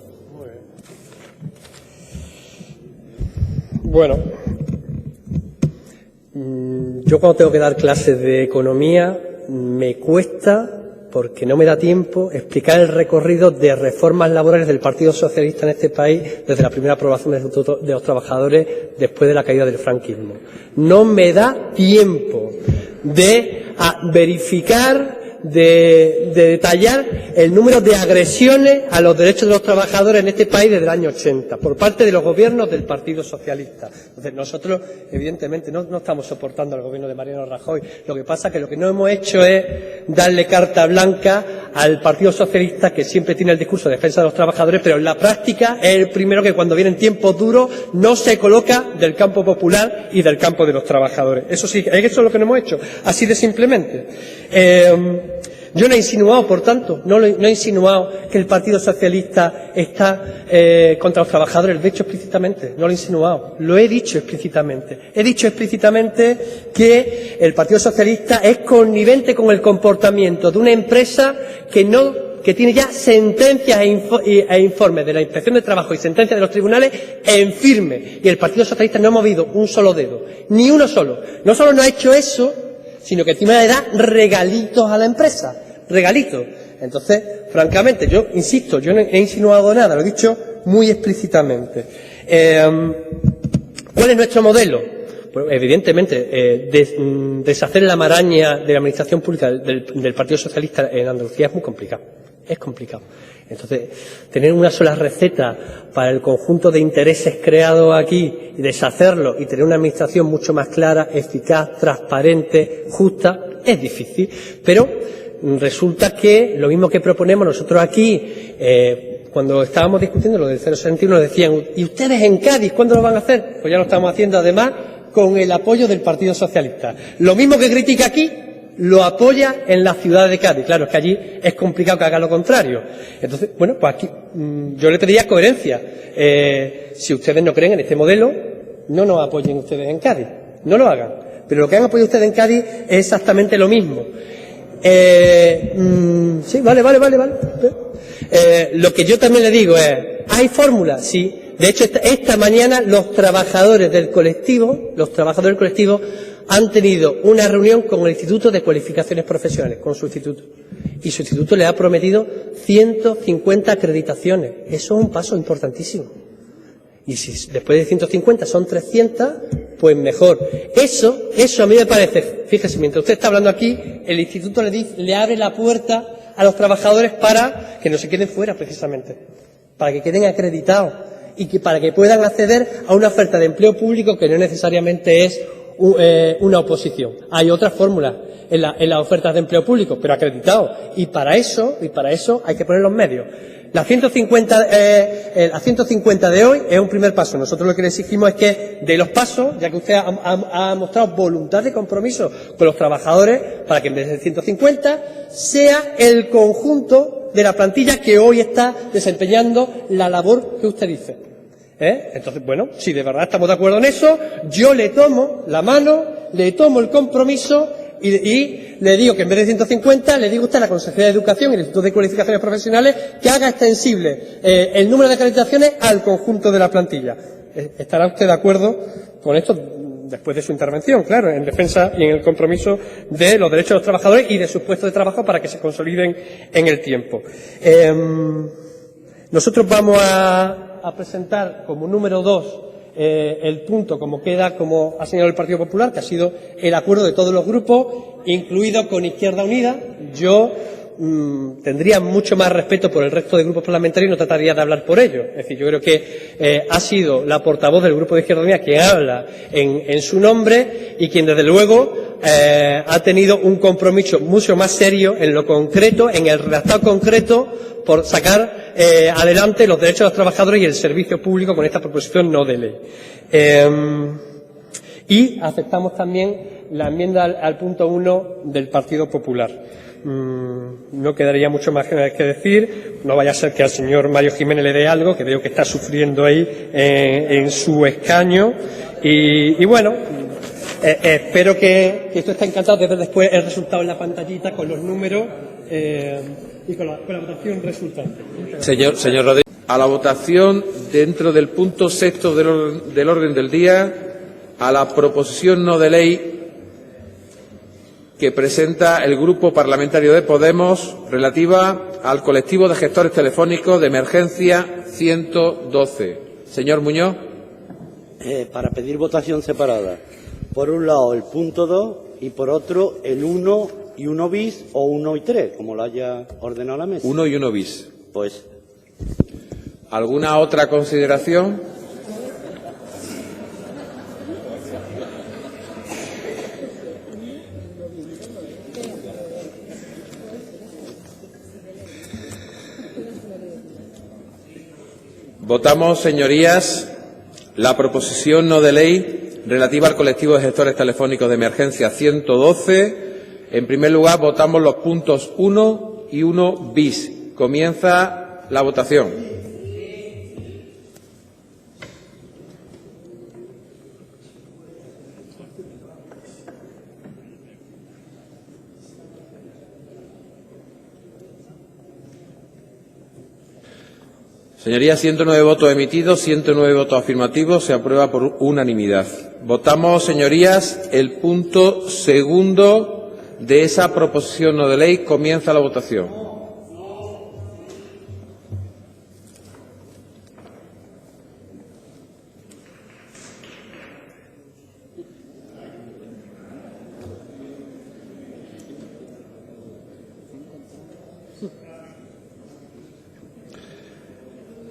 Bueno, yo cuando tengo que dar clases de economía me cuesta, porque no me da tiempo, explicar el recorrido de reformas laborales del Partido Socialista en este país desde la primera aprobación del Estatuto de los Trabajadores después de la caída del franquismo. No me da tiempo de verificar, de detallar el número de agresiones a los derechos de los trabajadores en este país desde el año 80 por parte de los gobiernos del Partido Socialista. Entonces, nosotros, evidentemente, no estamos soportando al gobierno de Mariano Rajoy. Lo que pasa es que lo que no hemos hecho es darle carta blanca al Partido Socialista, que siempre tiene el discurso de defensa de los trabajadores, pero en la práctica es el primero que, cuando vienen tiempos duros, no se coloca del campo popular y del campo de los trabajadores. Eso sí, eso es lo que no hemos hecho, así de simplemente. Yo no he insinuado, por tanto, no he insinuado que el Partido Socialista está contra los trabajadores. Lo he dicho explícitamente, no lo he insinuado, lo he dicho explícitamente. He dicho explícitamente que el Partido Socialista es connivente con el comportamiento de una empresa que tiene ya sentencias e informes de la Inspección de Trabajo y sentencias de los tribunales en firme. Y el Partido Socialista no ha movido un solo dedo, ni uno solo. No solo no ha hecho eso, sino que encima le da regalitos a la empresa. Regalitos. Entonces, francamente, yo insisto, yo no he insinuado nada, lo he dicho muy explícitamente. ¿Cuál es nuestro modelo? Pues, evidentemente, deshacer la maraña de la administración pública del Partido Socialista en Andalucía es muy complicado. Es complicado. Entonces, tener una sola receta para el conjunto de intereses creados aquí y deshacerlo y tener una administración mucho más clara, eficaz, transparente, justa, es difícil. Pero resulta que lo mismo que proponemos nosotros aquí, cuando estábamos discutiendo lo del 061, nos decían, ¿y ustedes en Cádiz cuándo lo van a hacer? Pues ya lo estamos haciendo, además, con el apoyo del Partido Socialista. Lo mismo que critica aquí, lo apoya en la ciudad de Cádiz. Claro, es que allí es complicado que haga lo contrario. Entonces, bueno, pues aquí yo le pediría coherencia. Si ustedes no creen en este modelo, no nos apoyen ustedes en Cádiz. No lo hagan. Pero lo que han apoyado ustedes en Cádiz es exactamente lo mismo. Sí, vale. Lo que yo también le digo es, ¿hay fórmulas? Sí. De hecho, esta mañana los trabajadores del colectivo han tenido una reunión con el Instituto de Cualificaciones Profesionales, con su instituto. Y su instituto le ha prometido 150 acreditaciones. Eso es un paso importantísimo. Y si después de 150 son 300, pues mejor. Eso a mí me parece, fíjese, mientras usted está hablando aquí, el instituto le abre la puerta a los trabajadores para que no se queden fuera, precisamente. Para que queden acreditados. Y para que puedan acceder a una oferta de empleo público que no necesariamente es una oposición. Hay otras fórmulas en las ofertas de empleo público, pero acreditados. Y para eso hay que poner los medios. La 150 de hoy es un primer paso. Nosotros lo que le exigimos es que de los pasos, ya que usted ha mostrado voluntad de compromiso con los trabajadores, para que en vez de 150 sea el conjunto de la plantilla que hoy está desempeñando la labor que usted dice. Entonces, bueno, si de verdad estamos de acuerdo en eso, yo le tomo la mano, le tomo el compromiso y le digo que en vez de 150, le digo a usted a la Consejería de Educación y el Instituto de Cualificaciones Profesionales que haga extensible el número de acreditaciones al conjunto de la plantilla. ¿Estará usted de acuerdo con esto después de su intervención? Claro, en defensa y en el compromiso de los derechos de los trabajadores y de sus puestos de trabajo para que se consoliden en el tiempo. Nosotros vamos a presentar como número 2 el punto como ha señalado el Partido Popular, que ha sido el acuerdo de todos los grupos, incluido con Izquierda Unida. Yo tendría mucho más respeto por el resto de grupos parlamentarios y no trataría de hablar por ellos. Es decir, yo creo que ha sido la portavoz del Grupo de Izquierda Unida quien habla en su nombre y quien, desde luego, ha tenido un compromiso mucho más serio en lo concreto, en el redactado concreto, por sacar adelante los derechos de los trabajadores y el servicio público con esta proposición no de ley. Y aceptamos también la enmienda al punto 1 del Partido Popular. No quedaría mucho más que decir. No vaya a ser que al señor Mario Jiménez le dé algo, que veo que está sufriendo ahí en su escaño. Y bueno, espero que esto esté encantado de ver después el resultado en la pantallita con los números y con la votación resultante. Señor Rodríguez, a la votación dentro del punto 6 del orden del día, a la proposición no de ley que presenta el Grupo Parlamentario de Podemos relativa al colectivo de gestores telefónicos de emergencia 112. Señor Muñoz. Para pedir votación separada. Por un lado el punto 2 y por otro el 1 y 1 bis o 1 y 3, como lo haya ordenado la mesa. 1 y 1 bis. Pues. ¿Alguna otra consideración? Votamos, señorías, la proposición no de ley relativa al colectivo de gestores telefónicos de emergencia 112. En primer lugar, votamos los puntos 1 y 1 bis. Comienza la votación. Señorías, 109 votos emitidos, 109 votos afirmativos. Se aprueba por unanimidad. Votamos, señorías, el punto segundo de esa proposición no de ley. Comienza la votación.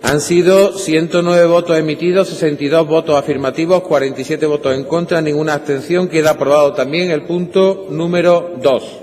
Han sido 109 votos emitidos, 62 votos afirmativos, 47 votos en contra, ninguna abstención. Queda aprobado también el punto número 2.